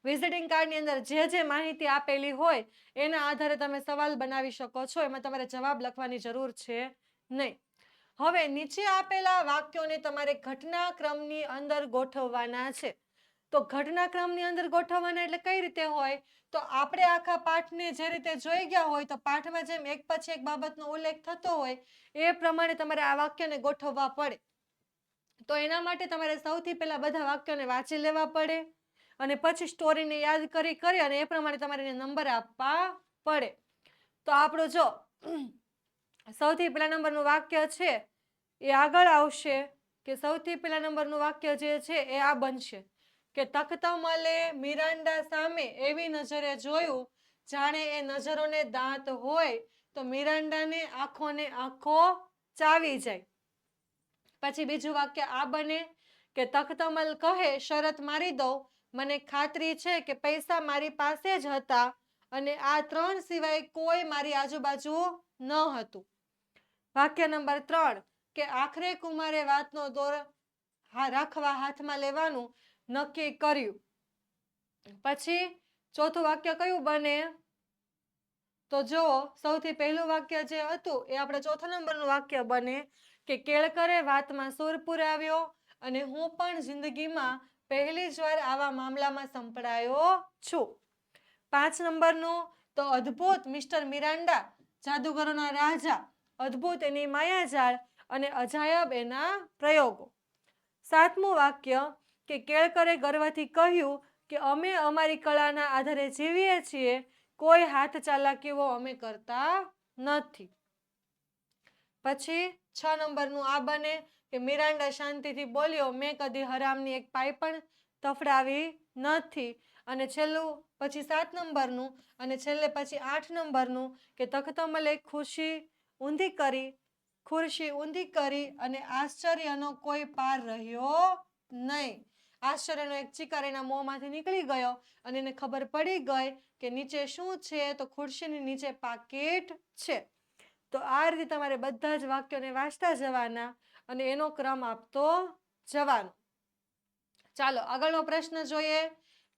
વિઝિટિંગ કાર્ડની અંદર જે માહિતી આપેલી હોય એના આધારે તમે સવાલ બનાવી શકો છો. એમાં તમારે જવાબ લખવાની જરૂર છે નહીં. હવે નીચે આપેલા વાક્યોને તમારે ઘટનાક્રમની અંદર ગોઠવવાના છે. તો ઘટનાક્રમની અંદર ગોઠવવાના એટલે કઈ રીતે હોય? તો આપણે આખા પાઠને જે રીતે જોઈ ગયા હોય તો પાઠમાં જેમ એક પછી એક બાબતનો ઉલ્લેખ થતો હોય એ પ્રમાણે તમારે આ વાક્યને ગોઠવવા પડે. તો એના માટે તમારે સૌથી પહેલા બધા વાક્યોને વાંચી લેવા પડે અને પછી સ્ટોરીને યાદ કરી અને એ પ્રમાણે તમારે એને નંબર આપવા પડે. તો આપણું જો સૌથી પહેલા નંબરનું વાક્ય છે એ આગળ આવશે કે સૌથી પહેલા નંબરનું વાક્ય જે છે એ આ બનશે કે તખ્તમલે મિરાન્ડા સામે એવી નજરે જોયું જાણે એ નજરોને દાંત હોય તો મિરાન્ડાને આંખોને આંખો ચાવી જાય. પછી બીજું વાક્ય આ બને કે તખ્તમલ કહે શરત મારી દઉં, મને ખાતરી છે કે પૈસા મારી પાસે જ હતા અને આ 3 સિવાય કોઈ મારી આજુબાજુ ન હતું. વાક્ય નંબર 3 કે આખરે કુમારે વાતનો દોર રાખવા હાથમાં લેવાનું નક્કી કર્યું. પછી ચોથું વાક્ય કયું બને? તો જો સૌથી પહેલું વાક્ય જે હતું એ આપણે ચોથા નંબરનું વાક્ય બને કે કેળકરે વાતમાં સૂર પુરાવ્યો અને હું પણ જિંદગીમાં પહેલી જ વાર આવા મામલામાં સંપડાયો છું. 5 નંબરનું તો અદ્ભુત મિસ્ટર મિરાન્ડા જાદુગરોના રાજા, અદ્ભુત એની માયાજાળ અને અજાયબ એના પ્રયોગો. 7મું વાક્ય કે કેળકરે ગર્વથી કહ્યું કે અમે અમારી કળાના આધારે જીવીએ છીએ, કોઈ હાથ ચાલાકીઓ અમે કરતા નથી. પછી 6 નંબરનું આ બને કે મિરાન્ડા શાંતિથી બોલ્યો, મેં કદી હરામની એક પાઈ પણ તફડાવી નથી. અને છેલ્લું પછી 7 નંબરનું અને છેલ્લે પછી 8 નંબરનું કે તખ્તમલે ખુરશી ઊંધી કરી અને આશ્ચર્યનો કોઈ પાર રહ્યો નહીં. આશ્ચર્યનો એક ચિકાર એના મોંમાંથી નીકળી ગયો અને એને ખબર પડી ગઈ કે નીચે શું છે? તો ખુરશીની નીચે પાકીટ છે. તો આ રીતે તમારે બધા જ વાક્યોને વાંચતા જવાના અને એનો ક્રમ આપતો જવાનો. ચાલો આગળનો પ્રશ્ન જોઈએ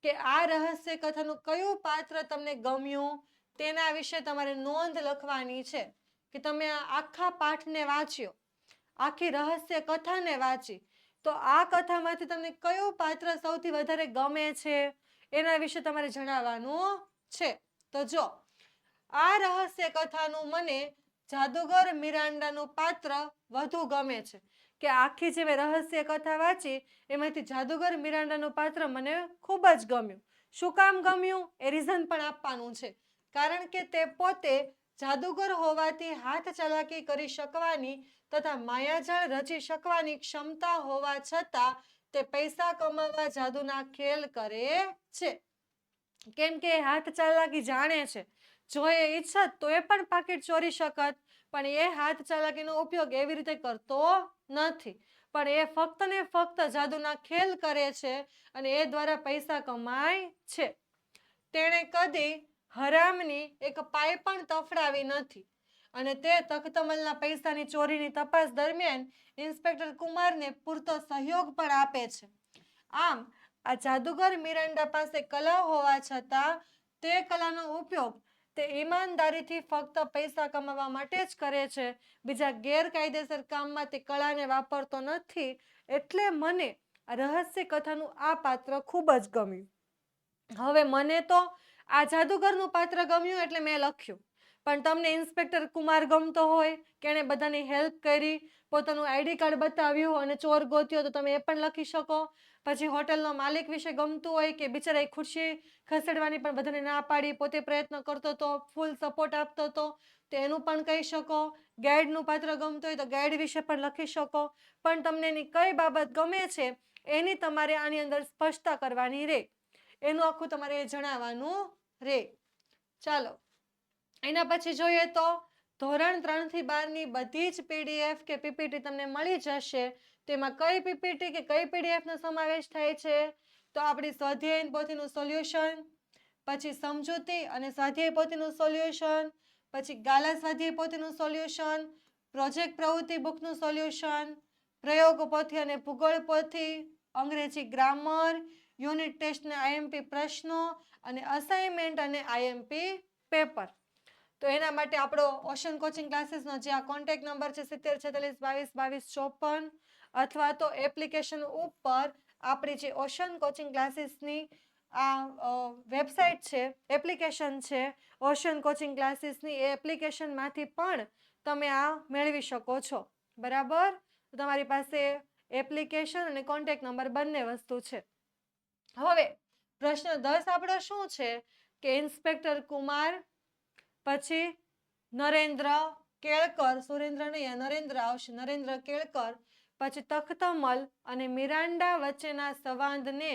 કે આ રહસ્ય કથાનું કયું પાત્ર તમને ગમ્યું તેના વિશે તમારે નોંધ લખવાની છે. કે તમે આખા પાઠને વાંચ્યો, આખી રહસ્ય કથાને વાંચી, તો આ કથામાંથી તમને કયું પાત્ર સૌથી વધારે ગમે છે એના વિશે તમારે જણાવવાનું છે. તો જો આ રહસ્ય કથાનું મને જાદુગર મિરાન્ડાનું પાત્ર વધુ ગમે છે. કે આખી જે મેં રહસ્ય કથા વાંચી એમાંથી જાદુગર મિરાન્ડાનું પાત્ર મને ખૂબ જ ગમ્યું. શું કામ ગમ્યું એ રીઝન પણ આપવાનું છે. કારણ કે તે પોતે જાદુગર હોવાથી હાથ ચાલાકી કરી શકવાની તથા માયાજાળ રચી શકવાની ક્ષમતા હોવા છતાં તે પૈસા કમાવા જાદુના ખેલ કરે છે. કેમ કે હાથ ચાલાકી જાણે છે. જો એ ઈચ્છત તો એ પણ પાકીટ ચોરી શકત, પણ એ હાથ ચાલાકીનો ઉપયોગ એવી રીતે કરતો નથી. પણ એ ફક્ત ને ફક્ત જાદુના ખેલ કરે છે અને એ દ્વારા પૈસા કમાય છે. તેણે કદી હરામની એક પાઈ પણ તફડાવી નથી અને તે તખ્તમલના પૈસાની ચોરીની તપાસ દરમિયાન ઇન્સ્પેક્ટર કુમારને પૂરતો સહયોગ પણ આપે છે. આમ આ જાદુગર મિરાન્ડા પાસે કલા હોવા છતાં તે કલાનો ઉપયોગ તે ઈમાનદારીથી ફક્ત પૈસા કમાવા માટે જ કરે છે. બીજા ગેરકાયદેસર કામમાં તે કલાને વાપરતો નથી. એટલે મને આ રહસ્ય કથાનું આ પાત્ર ખૂબ જ ગમ્યું. હવે મને તો આ જાદુગરનું પાત્ર ગમ્યું એટલે મેં લખ્યું. પણ તમને ઇન્સ્પેક્ટર કુમાર ગમતો હોય કે એણે બધાની હેલ્પ કરી, પોતાનું આઈડી કાર્ડ બતાવ્યું અને ચોર ગોત્યો, તો તમે એ પણ લખી શકો. પછી હોટલનો માલિક વિશે ગમતું હોય કે બિચારા ખુરશી ખસેડવાની પણ બધાને ના પાડી, પોતે પ્રયત્ન કરતો હતો, ફૂલ સપોર્ટ આપતો હતો, તો એનું પણ કહી શકો. ગાઈડનું પાત્ર ગમતું હોય તો ગાઈડ વિશે પણ લખી શકો. પણ તમને એની કઈ બાબત ગમે છે એની તમારે આની અંદર સ્પષ્ટતા કરવાની રહે. એનું આખું તમારે જણાવવાનું રહે. ચાલો એના પછી જોઈએ તો ધોરણ 3 થી 12ની બધી જ PDF કે PPT તમને મળી જશે. તેમાં કઈ PPT કે કઈ PDF નો સમાવેશ થાય છે? તો આપણી સ્વાધ્યાય પોથીનું સોલ્યુશન, પછી સમજૂતી અને સ્વાધ્યાય પોથીનું સોલ્યુશન, પછી ગાલા સ્વાધ્યાય પોથીનું સોલ્યુશન, પ્રોજેક્ટ પ્રવૃત્તિ બુકનું સોલ્યુશન, પ્રયોગ પોથી અને ભૂગોળ પોથી, અંગ્રેજી ગ્રામર, યુનિટ ટેસ્ટના IMP પ્રશ્નો અને અસાઇનમેન્ટ અને IMP પેપર. તો એના માટે આપણો ઓશન કોચિંગ ક્લાસીસનો જે આ કોન્ટેક્ટ નંબર છે 7046222254, અથવા તો એપ્લિકેશન ઉપર આપણી જે ઓશન કોચિંગ ક્લાસીસની આ વેબસાઇટ છે, એપ્લિકેશન છે ઓશન કોચિંગ ક્લાસીસની, એ એપ્લિકેશનમાંથી પણ તમે આ મેળવી શકો છો. બરાબર? તો તમારી પાસે એપ્લિકેશન અને કોન્ટેક્ટ નંબર બંને વસ્તુ છે. હવે પ્રશ્ન 10 આપણો શું છે કે ઇન્સ્પેક્ટર કુમાર, પછી નરેન્દ્ર કેળકર, સુરેન્દ્ર નહીં, નરેન્દ્ર આવશે, નરેન્દ્ર કેળકર, પછી તખ્તમલ અને મિરાન્ડા વચ્ચેના સંવાદને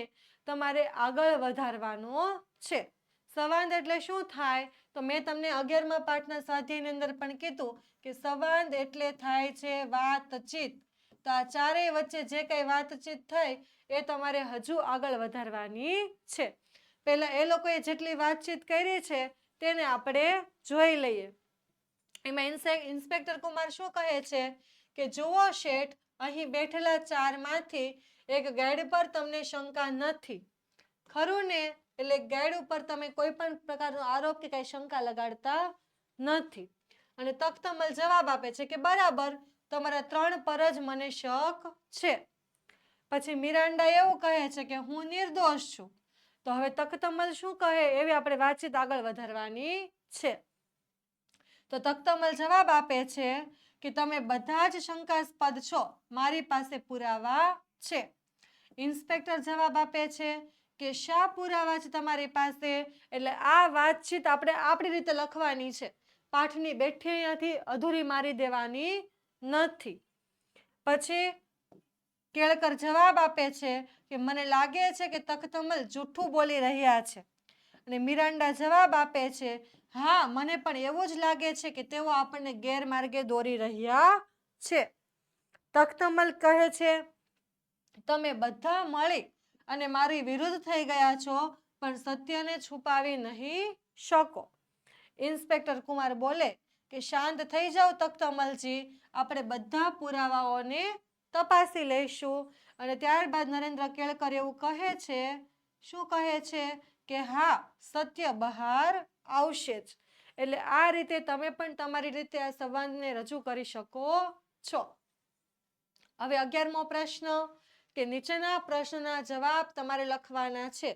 તમારે આગળ વધારવાનો છે. સંવાદ એટલે શું થાય? તો મેં તમને 11મા પાઠના સ્વાધ્યાયની અંદર પણ કીધું કે સંવાદ એટલે થાય છે વાતચીત. તો આ ચારેય વચ્ચે જે કઈ વાતચીત થઈ એ તમારે હજુ આગળ વધારવાની છે. પહેલા એ લોકોએ જેટલી વાતચીત કરી છે તેને આપણે જોઈ લઈએ. એમાં ઇન્સ્પેક્ટર કુમાર શું કહે છે કે જુઓ શેઠ, અહીં બેઠેલા ચારમાંથી એક ગાઈડ પર તમને શંકા નથી, ખરું ને? એટલે ગાઈડ ઉપર તમે કોઈ પણ પ્રકારનો આરોપ કે કઈ શંકા લગાડતા નથી. અને તખ્તમલ જવાબ આપે છે કે બરાબર, તમારા 3 પર જ મને શક છે. પછી મિરાન્ડા એવું કહે છે કે હું નિર્દોષ છું. તો હવે તખ્તમલ શું કહે એવી આપણે વાતચીત આગળ વધારવાની છે. તો તખ્તમલ જવાબ આપે છે કે તમે બધા જ શંકાસ્પદ છો, મારી પાસે પુરાવા છે. ઇન્સ્પેક્ટર જવાબ આપે છે કે શા પુરાવા છે તમારી પાસે? એટલે આ વાતચીત આપણે આપણી રીતે લખવાની છે, પાઠની બેઠી અહીંયાથી અધૂરી મારી દેવાની નથી. પછી કેળકર જવાબ આપે છે કે મને લાગે છે કે તખ્તમલ જૂઠું બોલી રહ્યા છે. અને મિરાન્ડા જવાબ આપે છે, હા, મને પણ એવું જ લાગે છે કે તેઓ આપણને ગેરમાર્ગે દોરી રહ્યા છે. તખ્તમલ કહે છે, તમે બધા મળી અને મારી વિરુદ્ધ થઈ ગયા છો, પણ સત્યને છુપાવી નહીં શકો. ઇન્સ્પેક્ટર કુમાર બોલે કે શાંત થઈ જાઓ તખ્તમલજી, આપણે બધા પુરાવાઓને તપાસી લઈશું. અને ત્યારબાદ નરેન્દ્ર કેળકર એવું કહે છે, શું કહે છે કે હા, સત્ય બહાર આવશે જ. એટલે આ રીતે તમે પણ તમારી રીતે આ સંવાદને રજૂ કરી શકો છો. હવે 11મો પ્રશ્ન કે નીચેના પ્રશ્નોના જવાબ તમારે લખવાના છે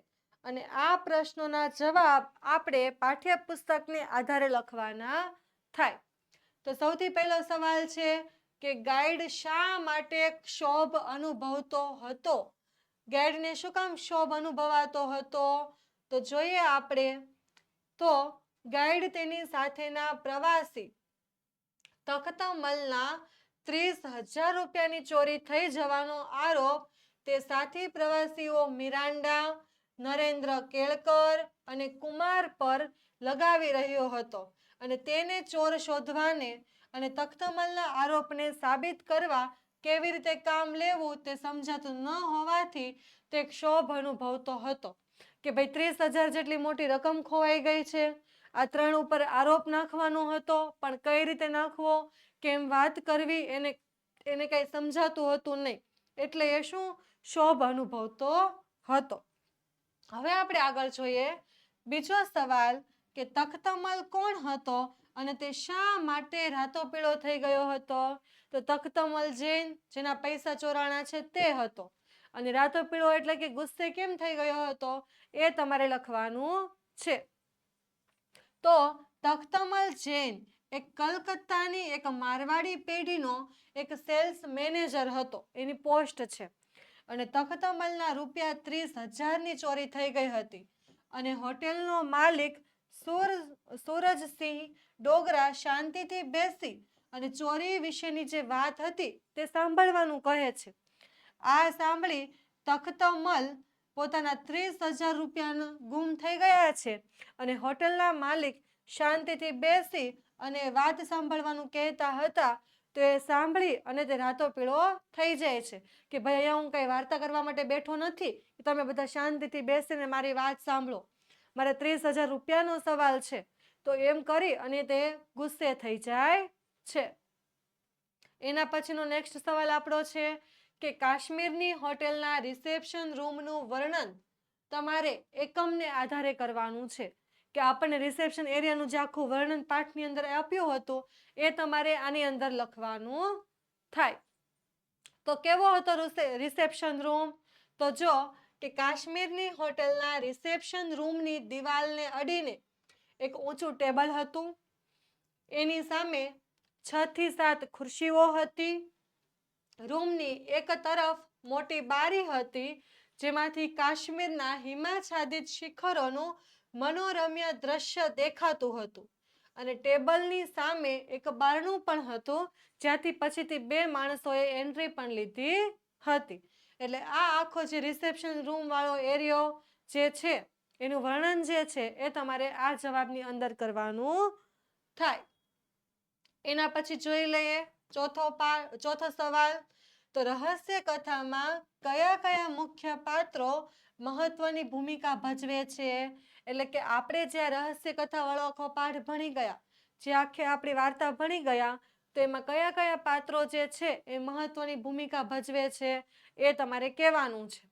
અને આ પ્રશ્નોના જવાબ આપણે પાઠ્યપુસ્તકને આધારે લખવાના થાય. તો સૌથી પહેલો સવાલ છે કે ગાઈડ શા માટે ક્ષોભ અનુભવતો હતો? ગાઈડને શું કામ ક્ષોભ અનુભવાતો હતો? તો જોઈએ આપણે તો ગાઈડ તેની સાથેના પ્રવાસી તખ્તમલના 30,000 રૂપિયાની ચોરી થઈ જવાનો આરોપ તે સાથી પ્રવાસીઓ મિરાન્ડા, નરેન્દ્ર કેળકર અને કુમાર પર લગાવી રહ્યો હતો અને તેને ચોર શોધવાને અને તખ્તમલના આરોપને સાબિત કરવા કેવી રીતે કામ લેવું તે સમજાતું ન હોવાથી તે ક્ષોભ અનુભવતો હતો કે ભાઈ 30,000 જેટલી મોટી રકમ ખોવાઈ ગઈ છે. આ 3 ઉપર આરોપ નાખવાનો હતો, પણ કઈ રીતે નાખવો, કેમ વાત કરવી, એને કઈ સમજાતું હતું નહીં. એટલે એ શું ક્ષોભ અનુભવતો હતો. હવે આપણે આગળ જોઈએ બીજો સવાલ કે તખ્તમલ કોણ હતો અને તે શા માટે રાતોપીળો થઈ ગયો હતો? તો તખ્તમલ જૈન, જેના પૈસા ચોરાણા છે તે હતો. અને રાતોપીળો એટલે કે ગુસ્સે કેમ થઈ ગયો હતો એ તમારે લખવાનું છે. તો તખ્તમલ જૈન એક કલકત્તાની એક મારવાડી પેઢીનો એક સેલ્સ મેનેજર હતો, એની પોસ્ટ છે. અને તખ્તમલના રૂપિયા 30,000ની ચોરી થઈ ગઈ હતી. અને હોટેલનો માલિક સૂરજસિંહ ડોગરા શાંતિથી બેસી અને ચોરી વિશેની જે વાત હતી તે સાંભળવાનું કહે છે. આ સાંભળી તખ્તમલ પોતાના 30,000 રૂપિયા ગુમ થઈ ગયા છે અને હોટેલના માલિક શાંતિથી બેસી અને વાત સાંભળવાનું કહેતા હતા. તો એ સાંભળી અને તે રાતોપીળો થઈ જાય છે કે ભાઈ અહીંયા હું કઈ વાર્તા કરવા માટે બેઠો નથી, તમે બધા શાંતિથી બેસીને મારી વાત સાંભળો, મારે 30,000 રૂપિયાનો સવાલ છે. તો એમ કરી અને તે ગુસ્સે થઈ જાય છે. એના પછીનો નેક્સ્ટ સવાલ આપણો છે કે કાશ્મીરની હોટેલના રિસેપ્શન રૂમનું વર્ણન તમારે એકમને આધારે કરવાનું છે. કે આપણને રિસેપ્શન એરિયાનું જે આખું વર્ણન પાઠની અંદર આપ્યું હતું એ તમારે આની અંદર લખવાનું થાય. તો કેવો હતો રિસેપ્શન રૂમ? તો જો કે કાશ્મીરની હોટેલના રિસેપ્શન રૂમની દિવાલને અડીને એક ઊંચું ટેબલ હતું. એની સામે 6 થી 7 ખુરશીઓ હતી. રૂમની એક તરફ મોટી બારી હતી જેમાંથી કાશ્મીરના હિમાચ્છાદિત શિખરોનું મનોરમ્ય દ્રશ્ય દેખાતું હતું. અને ટેબલની સામે એક બારણું પણ હતું જ્યાંથી પછીથી 2 માણસોએ એન્ટ્રી પણ લીધી હતી. એટલે આ આખો જે રિસેપ્શન રૂમ વાળો એરિયો જે છે એનું વર્ણન જે છે એ તમારે આ જવાબની અંદર કરવાનું થાય. એના પછી જોઈ લઈએ ચોથો સવાલ. તો રહસ્ય કથામાં કયા કયા મુખ્ય પાત્રો મહત્વની ભૂમિકા ભજવે છે? એટલે કે આપણે જે રહસ્ય કથા વાળો આખો પાઠ ભણી ગયા, જે આખી આપણી વાર્તા ભણી ગયા, તો એમાં કયા કયા પાત્રો જે છે એ મહત્વની ભૂમિકા ભજવે છે એ તમારે કહેવાનું છે.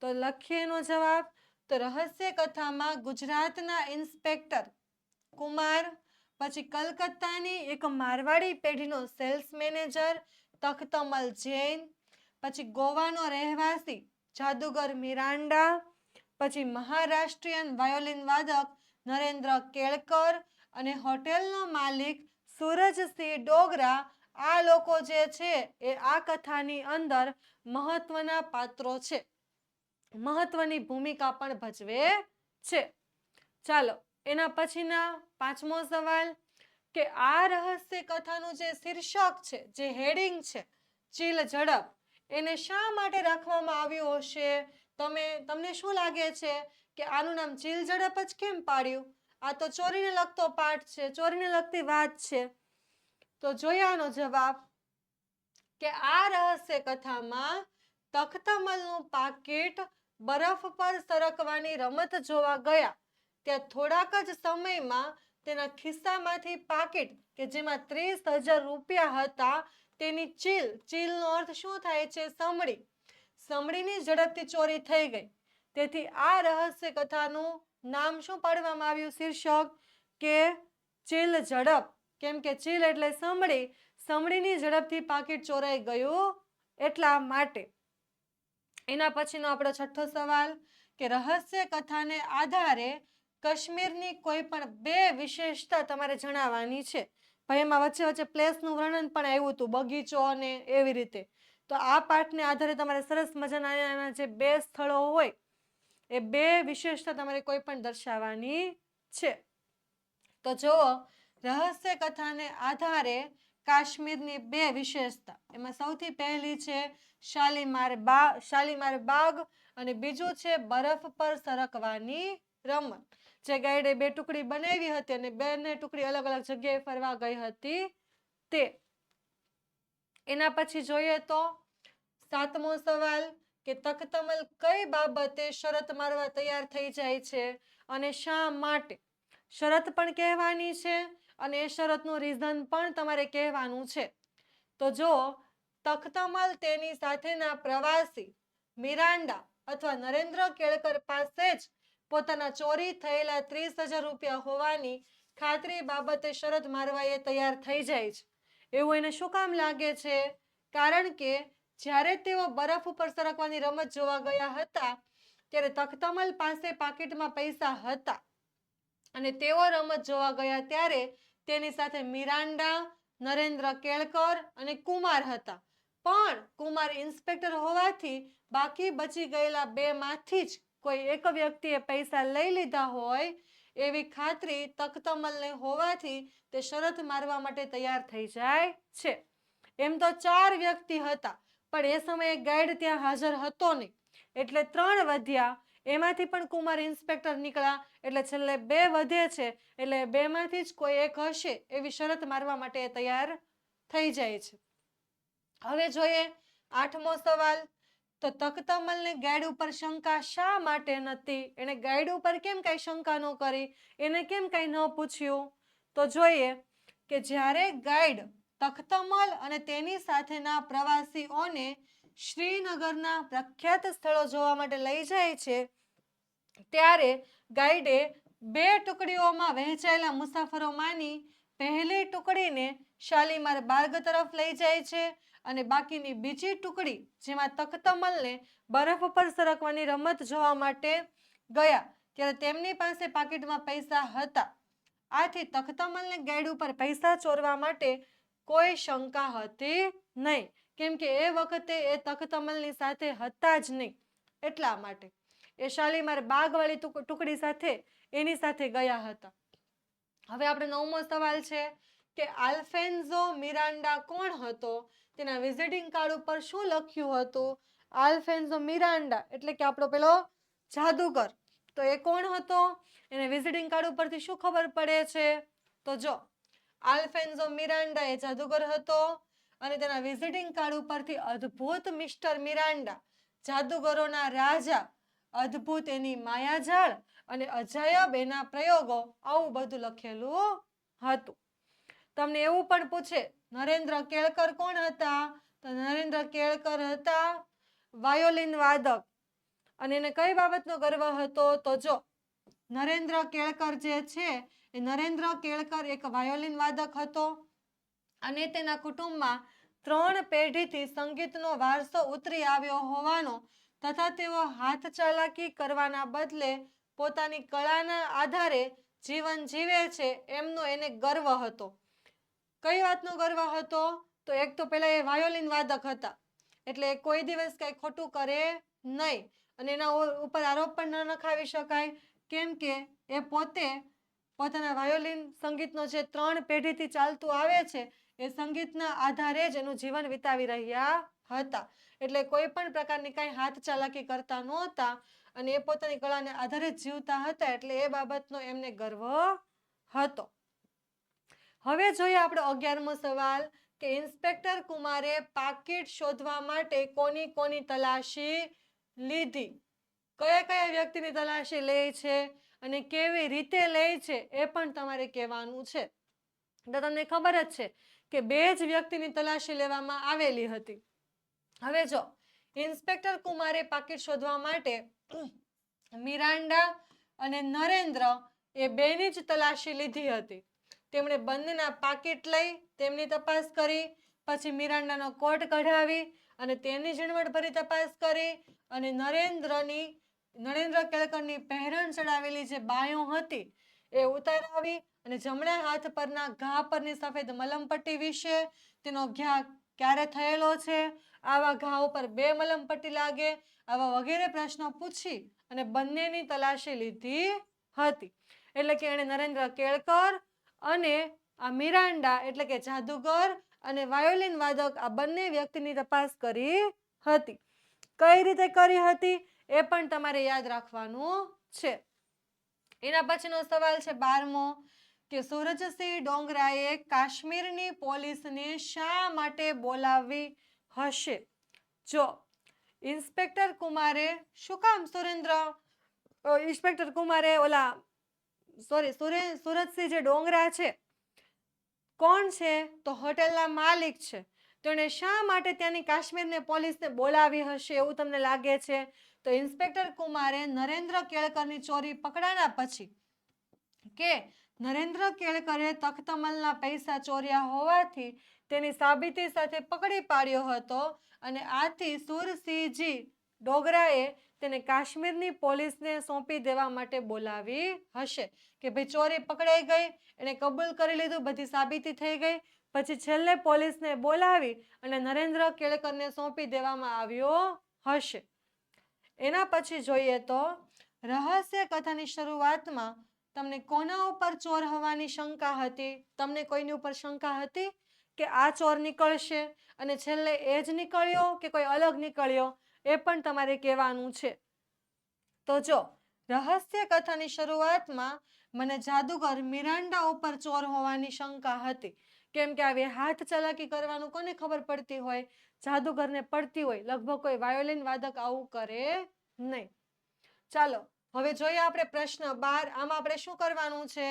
તો લખીએ એનો જવાબ. તો રહસ્ય કથામાં ગુજરાતના ઇન્સ્પેક્ટર કુમાર, પછી કલકત્તાની એક મારવાડી પેઢીનો સેલ્સ મેનેજર તખ્તમલ જૈન, પછી ગોવાનો રહેવાસી જાદુગર મિરાન્ડા, પછી મહારાષ્ટ્રીયન વાયોલિન વાદક નરેન્દ્ર કેળકર અને હોટેલનો માલિક સૂરજસિંહ ડોગરા. આ લોકો જે છે એ આ કથાની અંદર મહત્વના પાત્રો છે, મહત્વની ભૂમિકા પણ ભજવે છે. ચાલો એના પછીના 5મો સવાલ કે આ રહસ્ય કથાનું જે શીર્ષક છે, જે હેડિંગ છે ચીલ ઝડપ, એને શા માટે રાખવામાં આવ્યું હશે? તમને શું લાગે છે કે આનું નામ ચીલ ઝડપ જ કેમ પાડ્યું? આ તો ચોરીને લગતો પાઠ છે, ચોરીને લગતી વાત છે. તો જોઈએ આનો જવાબ કે આ રહસ્ય કથામાં તખ્તમલનું પાકીટ બરફ પર સરકવાની રમત જોવા ગયા ત્યાં થોડાક જ સમયમાં તેના ખિસ્સામાંથી પાકીટ કે જેમાં 30,000 રૂપિયા હતા તેની ચીલનો અર્થ શું થાય છે? સમડી. સમડીની ઝડપથી ચોરી થઈ ગઈ. તેથી આ રહસ્ય કથાનું નામ શું પાડવામાં આવ્યું? શીર્ષક કે ચીલ ઝડપ. કેમ કે ચીલ એટલે સમડી, સમડીની ઝડપથી પાકીટ ચોરાઈ ગયું એટલા માટે. એના પછીનો આપણો 6થો સવાલ કે રહસ્ય કથાને આધારે કાશ્મીરની કોઈ પણ 2 વિશેષતા તમારે જણાવવાની છે. ભાઈ એમાં વચ્ચે વચ્ચે પ્લેસનું વર્ણન પણ આવ્યું હતું, બગીચો અને એવી રીતે. તો આ પાઠને આધારે તમારે સરસ મજાના જે 2 સ્થળો હોય એ 2 વિશેષતા તમારે કોઈ પણ દર્શાવવાની છે. તો જુઓ, રહસ્ય કથાને આધારે કાશ્મીરની 2 વિશેષતા. એમાં સૌથી પહેલી છે શાલીમાર બાગ અને બીજું છે બરફ પર સરકવાની રમત. જે ગાઈડે 2 ટુકડી બનાવી હતી અને બંને ટુકડી અલગ અલગ જગ્યાએ ફરવા ગઈ હતી તે. એના પછી જોઈએ તો 7મો સવાલ કે તખતમલ કઈ બાબતે શરત મારવા તૈયાર થઈ જાય છે અને શા માટે? શરત પણ કહેવાની છે અને એ શરતનું રીઝન પણ તમારે કહેવાનું છે. તો જો તખતમલ તેની સાથેના પ્રવાસી મિરાન્ડા અથવા નરેન્દ્ર કેળકર પાસે જ પોતાના ચોરી થયેલા 30,000 રૂપિયા હોવાની ખાતરી બાબતે શરત મારવા એ તૈયાર થઈ જાય છે. એવું એને શું કામ લાગે છે? કારણ કે જ્યારે તેઓ બરફ ઉપર સરકવાની રમત જોવા ગયા હતા ત્યારે તખતમલ પાસે પાકીટમાં પૈસા હતા અને તેઓ રમત જોવા ગયા ત્યારે તેની સાથે મિરાન્ડા, નરેન્દ્ર કેળકર અને કુમાર હતા. પણ કુમાર ઇન્સ્પેક્ટર હોવાથી બાકી બચી ગયેલા બેમાંથી જ કોઈ એક વ્યક્તિએ પૈસા લઈ લીધા હોય એવી ખાતરી તખતમલને હોવાથી તે શરત મારવા માટે તૈયાર થઈ જાય છે. એમ તો 4 વ્યક્તિ હતા પણ એ સમયે ગાઈડ ત્યાં હાજર હતો નહીં એટલે 3 વધ્યા. એમાંથી પણ કુમાર ઇન્સ્પેક્ટર નીકળ્યા એટલે છેલ્લે 2 વધે છે એટલે 2માંથી જ કોઈ એક હશે એવી શરત મારવા માટે એ તૈયાર થઈ જાય છે. હવે જોઈએ 8મો સવાલ તો તખતમલને ગાઈડ ઉપર શંકા શા માટે નથી? એને ગાઈડ ઉપર કેમ કઈ શંકા ન કરી? એને કેમ કઈ ન પૂછ્યું? તો જોઈએ કે જ્યારે ગાઈડ તખતમલ અને તેની સાથેના પ્રવાસીઓને શ્રીનગરના પ્રખ્યાત સ્થળો જોવા માટે લઈ જાય છે ત્યારે ગાઈડે 2 ટુકડીઓમાં વહેંચાયેલા મુસાફરોમાંની પહેલી ટુકડીને શાલીમાર બાગ તરફ લઈ જાય છે અને બાકીની બીજી ટુકડી જેમાં તખતમલને બરફ પર સરકવાની રમત જોવા માટે ગયા ત્યારે તેમની પાસે પાકીટમાં પૈસા હતા. આથી તખતમલને ગાઈડ ઉપર પૈસા ચોરવા માટે કોઈ શંકા હતી નહીં કેમ કે એ વખતે એ તખતમલની સાથે હતા જ નહીં એટલા માટે એ શાલીમાર બાગવાળી ટુકડી સાથે એની સાથે ગયા હતા. હવે આપણે 9મો સવાલ છે કે આલ્ફેન્ઝો મિરાન્ડા કોણ હતો? તેના વિઝિટિંગ કાર્ડ ઉપર શું લખ્યું હતું? આલ્ફેન્ઝો મિરાન્ડા એટલે કે આપણો પેલો જાદુગર, તો એ કોણ હતો? એને વિઝિટિંગ કાર્ડ ઉપરથી શું ખબર પડે છે? તો જો આલ્ફેન્ઝો મિરાન્ડા એ જાદુગર હતો અને તેના વિઝિટિંગ કાર્ડ ઉપરથી અદ્ભુત મિસ્ટર મિરાન્ડા, જાદુગરોના રાજા, અદ્ભુત એની માયાજાળ અને અજાયબ એના પ્રયોગો આવું બધું લખેલું હતું. તમને એવું પણ પૂછે નરેન્દ્ર કેળકર કોણ હતા? તો નરેન્દ્ર કેળકર હતા વાયોલિન વાદક અને એને કઈ બાબતનો ગર્વ હતો? તો જો નરેન્દ્ર કેળકર જે છે એ નરેન્દ્ર કેળકર એક વાયોલિન વાદક હતો અને તેના કુટુંબમાં 3 પેઢીથી સંગીતનો વારસો ઉતરી આવ્યો હોવાનો તથા તેઓ હાથ ચાલાકી કરવાના બદલે પોતાની કળાના આધારે જીવન જીવે છે એમનો એને ગર્વ હતો. કઈ વાતનો ગર્વ હતો? તો એક તો પેલા એ વાયોલિન વાદક હતા એટલે કોઈ દિવસ કઈ ખોટું કરે નહીં અને એના ઉપર આરોપ પણ ન નખાવી શકાય કેમ કે એ પોતે પોતાના વાયોલિન સંગીતનો જે 3 પેઢીથી ચાલતું આવે છે એ સંગીતના આધારે જ એનું જીવન વિતાવી રહ્યા હતા એટલે કોઈ પણ પ્રકારની કઈ હાથ ચાલાકી કરતા નહોતા અને એ પોતાની કળાને આધારે જ જીવતા હતા એટલે એ બાબતનો એમને ગર્વ હતો. હવે જોઈએ આપણો 11મો સવાલ કે ઇન્સ્પેક્ટર કુમારે પાકીટ શોધવા માટે કોની કોની તલાશી લીધી? કયા કયા વ્યક્તિની તલાશી લે છે અને કેવી રીતે લે છે એ પણ તમારે કહેવાનું છે. તો તમને ખબર જ છે કે 2 જ વ્યક્તિની તલાશી લેવામાં આવેલી હતી. હવે જો ઇન્સ્પેક્ટર કુમારે પાકીટ શોધવા માટે મિરાન્ડા અને નરેન્દ્ર એ 2ની જ તલાશી લીધી હતી. તેમણે બંનેના પાકીટ લઈ તેમની તપાસ કરી, પછી મિરાન્ડાનો કોટ કઢાવી અને તેની ઝીણવટભરી તપાસ કરી અને નરેન્દ્ર કેળકરની પહેરણ ચડાવેલી જે બાયો હતી એ ઉતારાવી અને જમણા હાથ પરના ઘા પરની સફેદ મલમપટ્ટી વિશે, તેનો ઘા ક્યારે થયેલો છે, આવા ઘા ઉપર 2 મલમપટ્ટી લાગે, આવા વગેરે પ્રશ્નો પૂછી અને બંનેની તલાશી લીધી હતી. એટલે કે એણે નરેન્દ્ર કેળકર અને આ મિરાન્ડા એટલે કે જાદુગર અને વાયોલિન વાદક આ બંને વ્યક્તિની તપાસ કરી હતી. કઈ રીતે કરી હતી એ પણ તમારે યાદ રાખવાનું છે. એના પછીનો સવાલ છે 12મો કે સૂરજસિંહ ડોંગરાએ કાશ્મીરની પોલીસને શા માટે બોલાવી હશે? જો ઇન્સ્પેક્ટર કુમારે શું કામ ઇન્સ્પેક્ટર કુમારે સૂરજસિંહ જે ડોંગરા છે કોણ છે? તો હોટેલના માલિક છે. તો એને શા માટે ત્યાંની કાશ્મીરની પોલીસને બોલાવી હશે એવું તમને લાગે છે? તો ઇન્સ્પેક્ટર કુમારે નરેન્દ્ર કેળકરની ચોરી પકડાના પછી કે નરેન્દ્ર કેળકરે તખ્તમલના પૈસા ચોર્યા હોવાથી તેની સાબિતી સાથે પકડી પાડ્યો હતો અને આથી સુરસિંહજી ડોગરાએ તેને કાશ્મીરની પોલીસને સોંપી દેવા માટે બોલાવી હશે કે ભાઈ ચોરી પકડાઈ ગઈ, એને કબૂલ કરી લીધું, બધી સાબિતી થઈ ગઈ, પછી છેલ્લે પોલીસને બોલાવી અને નરેન્દ્ર કેળકરને સોંપી દેવામાં આવ્યો હશે. એના પછી જોઈએ તો રહસ્ય કથાની શરૂઆતમાં તમને કોના ઉપર ચોર હોવાની શંકા હતી? તમને કોઈની ઉપર શંકા હતી કે આ ચોર નીકળશે અને છેલ્લે એ જ નીકળ્યો કે કોઈ અલગ નીકળ્યો? એ પણ તમારે કહેવાનું છે. તો જો રહસ્ય કથાની શરૂઆતમાં મને જાદુગર મિરાન્ડા ઉપર ચોર હોવાની શંકા હતી, કેમ કે આવી હાથ ચલાકી કરવાનું કોને ખબર પડતી હોય? જાદુગરને પડતી હોય. લગભગ કોઈ વાયોલિન વાદક આવું કરે નહીં. ચાલો હવે જોઈએ આપણે પ્રશ્ન 12. આમાં આપણે શું કરવાનું છે?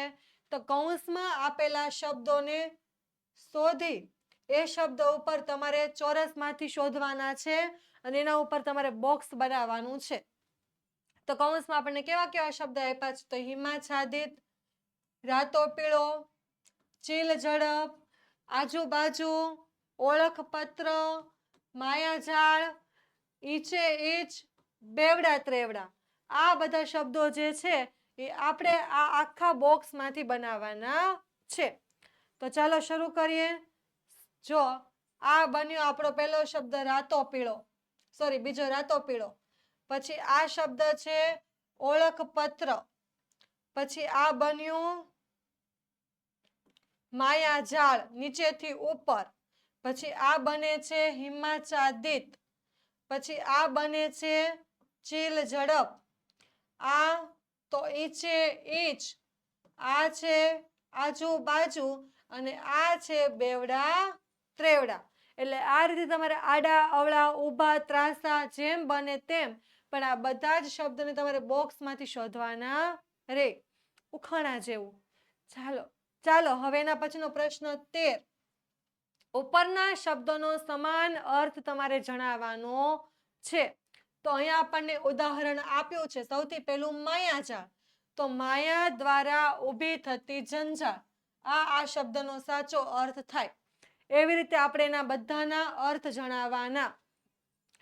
તો કૌંસમાં આપેલા શબ્દોને શોધી એ શબ્દ ઉપર તમારે ચોરસમાંથી શોધવાના છે અને એના ઉપર તમારે બોક્સ બનાવવાનું છે. તો કૌંસમાં આપણને કેવા કેવા શબ્દ આપ્યા છે? તો હિમાચ્છાદિત, રાતોપીળો, ચીલ ઝડપ, આજુબાજુ, ઓળખપત્ર, માયાજાળ, ઈચે ઈચ, બેવડા ત્રેવડા. આ બધા શબ્દો જે છે એ આપણે આ આખા બોક્સમાંથી બનાવવાના છે. તો ચાલો શરૂ કરીએ. જો આ બન્યો આપણો પહેલો શબ્દ રાતોપીળો, બીજો રાતોપીળો. પછી આ શબ્દ છે ઓળખપત્ર. પછી આ બન્યું માયાજાળ, નીચેથી ઉપર. પછી આ બને છે હિમાચ્છાદિત. પછી આ બને છે ચીલ ઝડપ. આ તો ઈચે ઈચ. આ છે આજુબાજુ અને આ છે બેવડા ત્રેવડા. એટલે આ રીતે તમારે આડા અવળા ઊભા ત્રાસા જેમ બને તેમ પણ આ બધા જ શબ્દને તમારે બોક્સમાંથી શોધવાના રે, ઉખાણા જેવું. ચાલો હવે એના પછીનો પ્રશ્ન 13. ઉપરના શબ્દોનો સમાન અર્થ તમારે જણાવવાનો છે. તો અહીંયા આપણને ઉદાહરણ આપ્યું છે. સૌથી પહેલું માયાજાળ. તો માયા દ્વારા ઊભી થતી જંજાળ. આ શબ્દનો સાચો અર્થ થાય. એવી રીતે આપણે એના બધાના અર્થ જણાવવાના.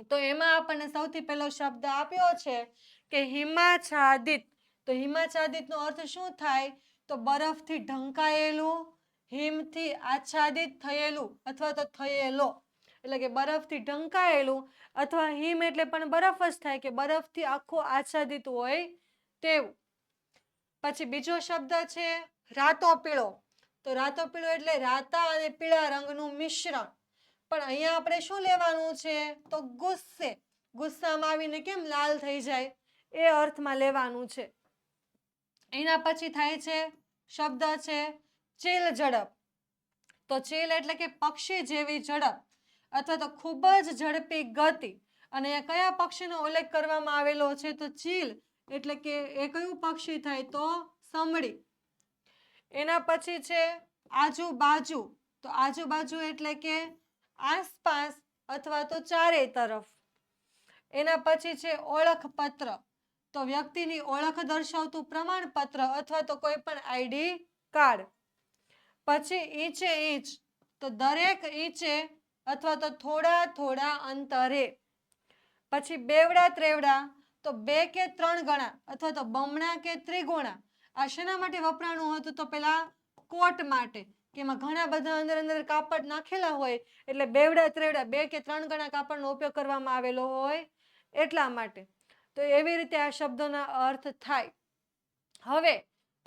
તો એમાં આપણને સૌથી પહેલો શબ્દ આપ્યો છે કે હિમાચ્છાદિત. તો હિમાચ્છાદિતનો અર્થ શું થાય? તો બરફથી ઢંકાયેલું, હિમથી આચ્છાદિત થયેલું અથવા તો થયેલો. એટલે કે બરફથી ઢંકાયેલું અથવા હિમ એટલે પણ બરફ જ થાય કે બરફથી આખું આચ્છાદિત હોય તેવું. પછી બીજો શબ્દ છે રાતોપીળો. તો રાતોપીળો એટલે રાતા અને પીળા રંગનું મિશ્રણ. પણ અહીંયા આપણે શું લેવાનું છે? તો ગુસ્સે. ગુસ્સામાં આવીને કેમ લાલ થઈ જાય એ અર્થમાં લેવાનું છે. એના પછી થાય છે શબ્દ છે ચીલ ઝડપ. તો ચીલ એટલે કે પક્ષી જેવી ઝડપ અથવા તો ખૂબ જ ઝડપી ગતિ. અને કયા પક્ષીનો ઉલ્લેખ કરવામાં આવેલો છે? તો ચીલ એટલે કે એ કયું પક્ષી થાય? તો સમડી. એના પછી છે આજુબાજુ. તો આજુબાજુ એટલે કે આસપાસ અથવા તો ચારે તરફ. એના પછી છે ઓળખપત્ર. તો વ્યક્તિની ઓળખ દર્શાવતું પ્રમાણપત્ર અથવા તો કોઈ પણ આઈડી કાર્ડ. પછી ઈચે ઈચ. તો દરેક ઈંચે અથવા તો થોડા થોડા અંતરે. પછી બેવડા ત્રેવડા. તો 2 કે 3 ગણા અથવા તો બમણા કે ત્રિગુણા. આ શેના માટે વપરાણું હતું? તો પેલા કોટ માટે, કે એમાં ઘણા બધા અંદર કાપડ નાખેલા હોય એટલે બેવડા ત્રેવડા 2 કે 3 ગણા કાપડનો ઉપયોગ કરવામાં આવેલો હોય એટલા માટે. તો એવી રીતે આ શબ્દોના અર્થ થાય. હવે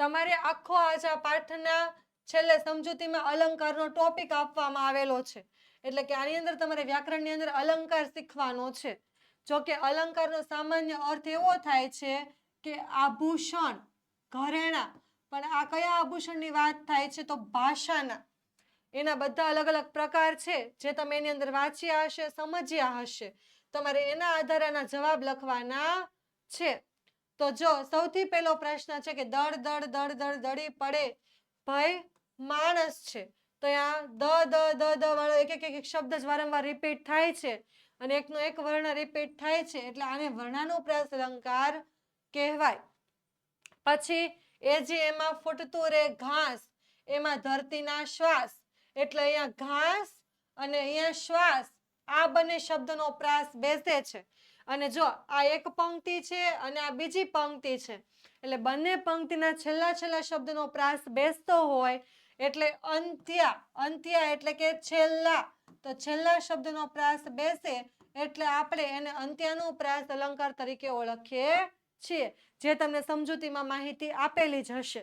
તમારે આખો આ પાઠના છેલ્લે સમજૂતીમાં અલંકારનો ટોપિક આપવામાં આવેલો છે. એટલે કે આની અંદર તમારે વ્યાકરણની અંદર અલંકાર શીખવાનો છે. જો કે અલંકારનો સામાન્ય અર્થ એવો થાય છે કે આભૂષણ, ઘરેણાં, પણ આ કયા આભૂષણની વાત થાય છે? તો ભાષાના. એના બધા અલગ અલગ પ્રકાર છે જે તમે એની અંદર વાંચ્યા હશે, સમજ્યા હશે. તમારે એના આધારે આના જવાબ લખવાના છે. તો જો સૌથી પહેલો પ્રશ્ન છે કે દળ દળ દળ દળ દળી પડે ભય માણસ છે. તો અહીંયા દ વાળો એક એક શબ્દ જ વારંવાર રિપીટ થાય છે અને એકનો એક વર્ણ રિપીટ થાય છે એટલે આને વર્ણાનુપ્રાસ અલંકાર કહેવાય. પછી એ જે એમાં ફૂટતું રે ઘાસ, એમાં ધરતીના શ્વાસ, એટલે અહીંયા ઘાસ અને અહીંયા શ્વાસ, આ બંને શબ્દનો પ્રાસ બેસે છે. અને જો આ એક પંક્તિ છે અને આ બીજી પંક્તિ છે એટલે બંને પંક્તિના છેલ્લા છેલ્લા શબ્દનો પ્રાસ બેસતો હોય એટલે અંત્યા. અંત્યા એટલે કે છેલ્લા. તો છેલ્લા શબ્દનો પ્રાસ બેસે એટલે આપણે એને અંત્યાનુપ્રાસ અલંકાર તરીકે ઓળખીએ છીએ, જે તમને સમજૂતીમાં માહિતી આપેલી જ હશે.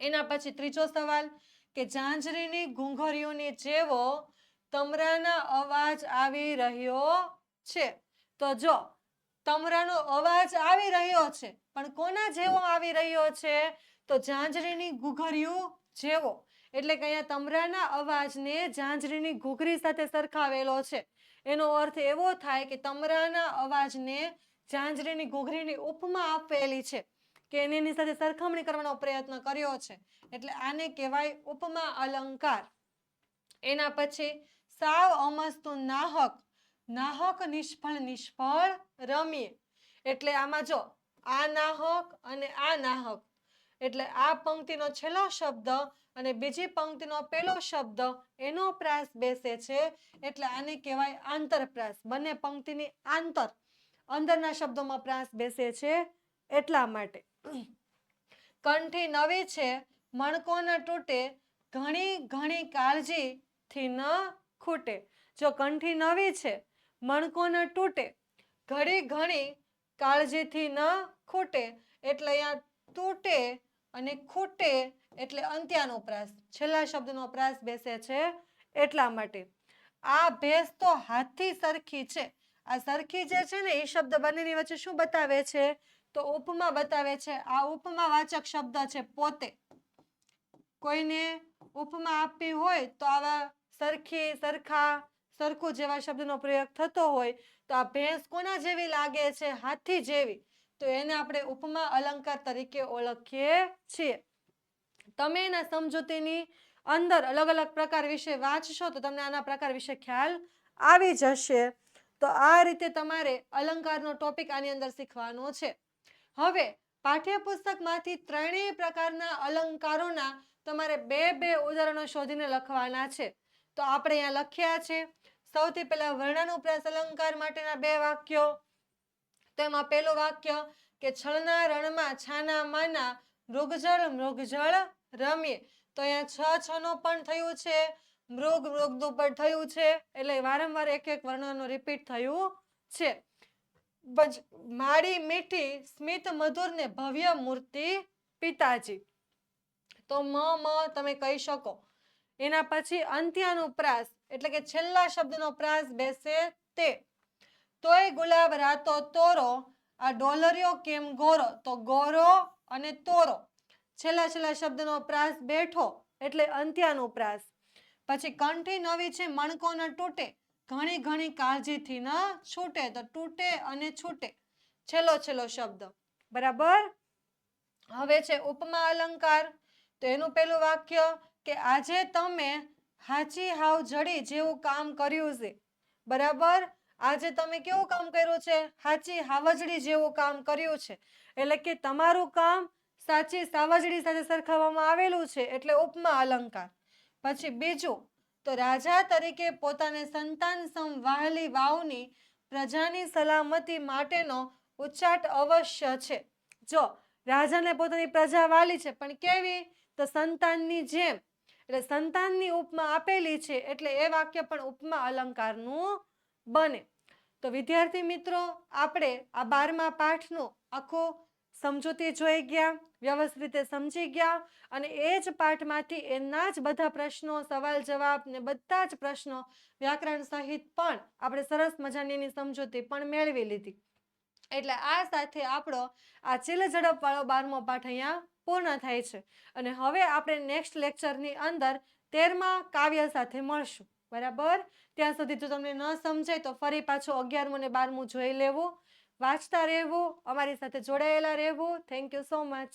એના પછી ત્રીજો સવાલ કે ઝાંઝરીની ઘૂંઘરીઓની જેવો તમરાના અવાજ આવી રહ્યો છે. તો જો તમરાનો અવાજ આવી રહ્યો છે પણ કોના જેવો આવી રહ્યો છે? તો ઝાંઝરીની ઘૂઘરીયું જેવો. એટલે કે અહીંયા તમરાના અવાજને ઝાંઝરીની ઘૂઘરી સાથે સરખાવેલો છે. એનો અર્થ એવો થાય કે તમરાના અવાજને ઝાંઝરીની ઘૂઘરીની ઉપમા આપેલી છે કે એની સાથે સરખામણી કરવાનો પ્રયત્ન કર્યો છે એટલે આને કહેવાય ઉપમા અલંકાર. એના પછી સાવ અમસ્તુ નાહક, નાહક નિષ્ફળ નિષ્ફળ રમીએ. એટલે આમાં જો આ નાહક અને આ નાહક એટલે આ પંક્તિનો છેલ્લો શબ્દ અને બીજી પંક્તિનો પહેલો શબ્દ એનો પ્રાસ બેસે છે એટલે આને કહેવાય આંતરપ્રાસ. બંને પંક્તિની અંદરના શબ્દોમાં પ્રાસ બેસે છે એટલા માટે. કંઠી નવી છે મણકો ન તૂટે, ઘણી ઘણી કાળજીથી ન ખૂટે. જો કંઠી નવી છે, મણકો ન તૂટે, ઘણી ઘણી કાળજીથી ન ખૂટે. એટલે અહીંયા તૂટે અને ખૂટે એટલે અંત્યાનુપ્રાસ, છેલ્લા શબ્દનો પ્રાસ બેસે છે એટલા માટે. આ ભેંસ તો હાથી સરખી છે. આ સરખી જે છે ને એ શબ્દ બંનેની વચ્ચે શું બતાવે છે? તો ઉપમા બતાવે છે. આ ઉપમા વાચક શબ્દ છે પોતે. કોઈને ઉપમા આપવી હોય તો આવા સરખી, સરખા, સરખું જેવા શબ્દનો પ્રયોગ થતો હોય તો આ ભેંસ કોના જેવી લાગે છે? હાથી જેવી. તો એને આપણે ઉપમા અલંકાર તરીકે ઓળખીએ છીએ. તમે એના સમજૂતીની અંદર અલગ અલગ પ્રકાર વિશે વાંચશો તો તમને આના પ્રકાર વિશે ખ્યાલ આવી જશે. તો આ રીતે તમારે અલંકારનો ટોપિક આની અંદર શીખવાનો છે. હવે પાઠ્યપુસ્તકમાંથી ત્રણેય પ્રકારના અલંકારોના તમારે બે બે ઉદાહરણો શોધીને લખવાના છે. તો આપણે અહીંયા લખ્યા છે. સૌથી પહેલા વર્ણાનુપ્રાસ અલંકાર માટેના બે વાક્યો. તો એમાં પહેલું વાક્ય કે છળના રણમાં છાના માના મૃગજળ મૃગજળ રમીએ. તો અહીંયા છ નો પણ થયું છે, મૃગનું પણ થયું છે એટલે વારંવાર એક એક વર્ણનો રિપીટ થયું છે. માડી મીઠી સ્મિત મધુર ને ભવ્ય મૂર્તિ પિતાજી. તો મ તમે કહી શકો. એના પછી અંત્યાનુપ્રાસ એટલે કે છેલ્લા શબ્દનો પ્રાસ બેસે તે. તોય ગુલાબ રાતો તોરો, આ ડોલરિયો કેમ ગોરો. તો ગોરો અને તોરો છેલ્લા છેલ્લા શબ્દનો પ્રાસ બેઠો એટલે અંત્યાનુપ્રાસ. પછી કંઠી નવી છે મણકો ન તૂટે, ઘણી ઘણી કાળજીથી ન છૂટે. તો તૂટે અને છૂટે છેલ્લો છેલ્લો શબ્દ. બરાબર. હવે છે ઉપમા અલંકાર. તો એનું પેલું વાક્ય કે આજે તમે હાચી હાવ જડી જેવું કામ કર્યું છે. બરાબર. આજે તમે કેવું કામ કર્યું છે? હાચી હાવજડી જેવું કામ કર્યું છે. એટલે કે તમારું કામ સાચી સાવજડી સાથે સરખાવવામાં આવેલું છે એટલે ઉપમા અલંકાર. પછી બીજું તો રાજા તરીકે પોતાને સંતાન સમ વહાલી વાવની પ્રજાની સલામતી માટેનો ઉચ્ચાટ અવશ્ય છે. જો રાજાને પોતાની પ્રજા વાલી છે પણ કેવી? તો સંતાનની જેમ. એટલે સંતાનની ઉપમા આપેલી છે એટલે એ વાક્ય પણ ઉપમા અલંકારનું બને. તો વિદ્યાર્થી મિત્રો, આપણે આ 12મા પાઠનું આખું સમજૂતી જોઈ ગયા, વ્યવસ્થિત રીતે સમજી ગયા અને એ જ પાઠમાંથી એના જ બધા પ્રશ્નો, સવાલ જવાબ ને બધા જ પ્રશ્નો વ્યાકરણ સહિત પણ આપણે સરસ મજાની એની સમજૂતી પણ મેળવી લીધી. એટલે આ સાથે આપણો આ ચીલ ઝડપ વાળો 12મો પાઠ અહીંયા પૂર્ણ થાય છે. અને હવે આપણે નેક્સ્ટ લેક્ચરની અંદર 13મા કાવ્ય સાથે મળશું. બરાબર? ત્યાં સુધી જો તમને ન સમજાય તો ફરી પાછું 11મું ને 12મું જોઈ લેવું, વાંચતા રહેવું, અમારી સાથે જોડાયેલા રહેવું. Thank you so much.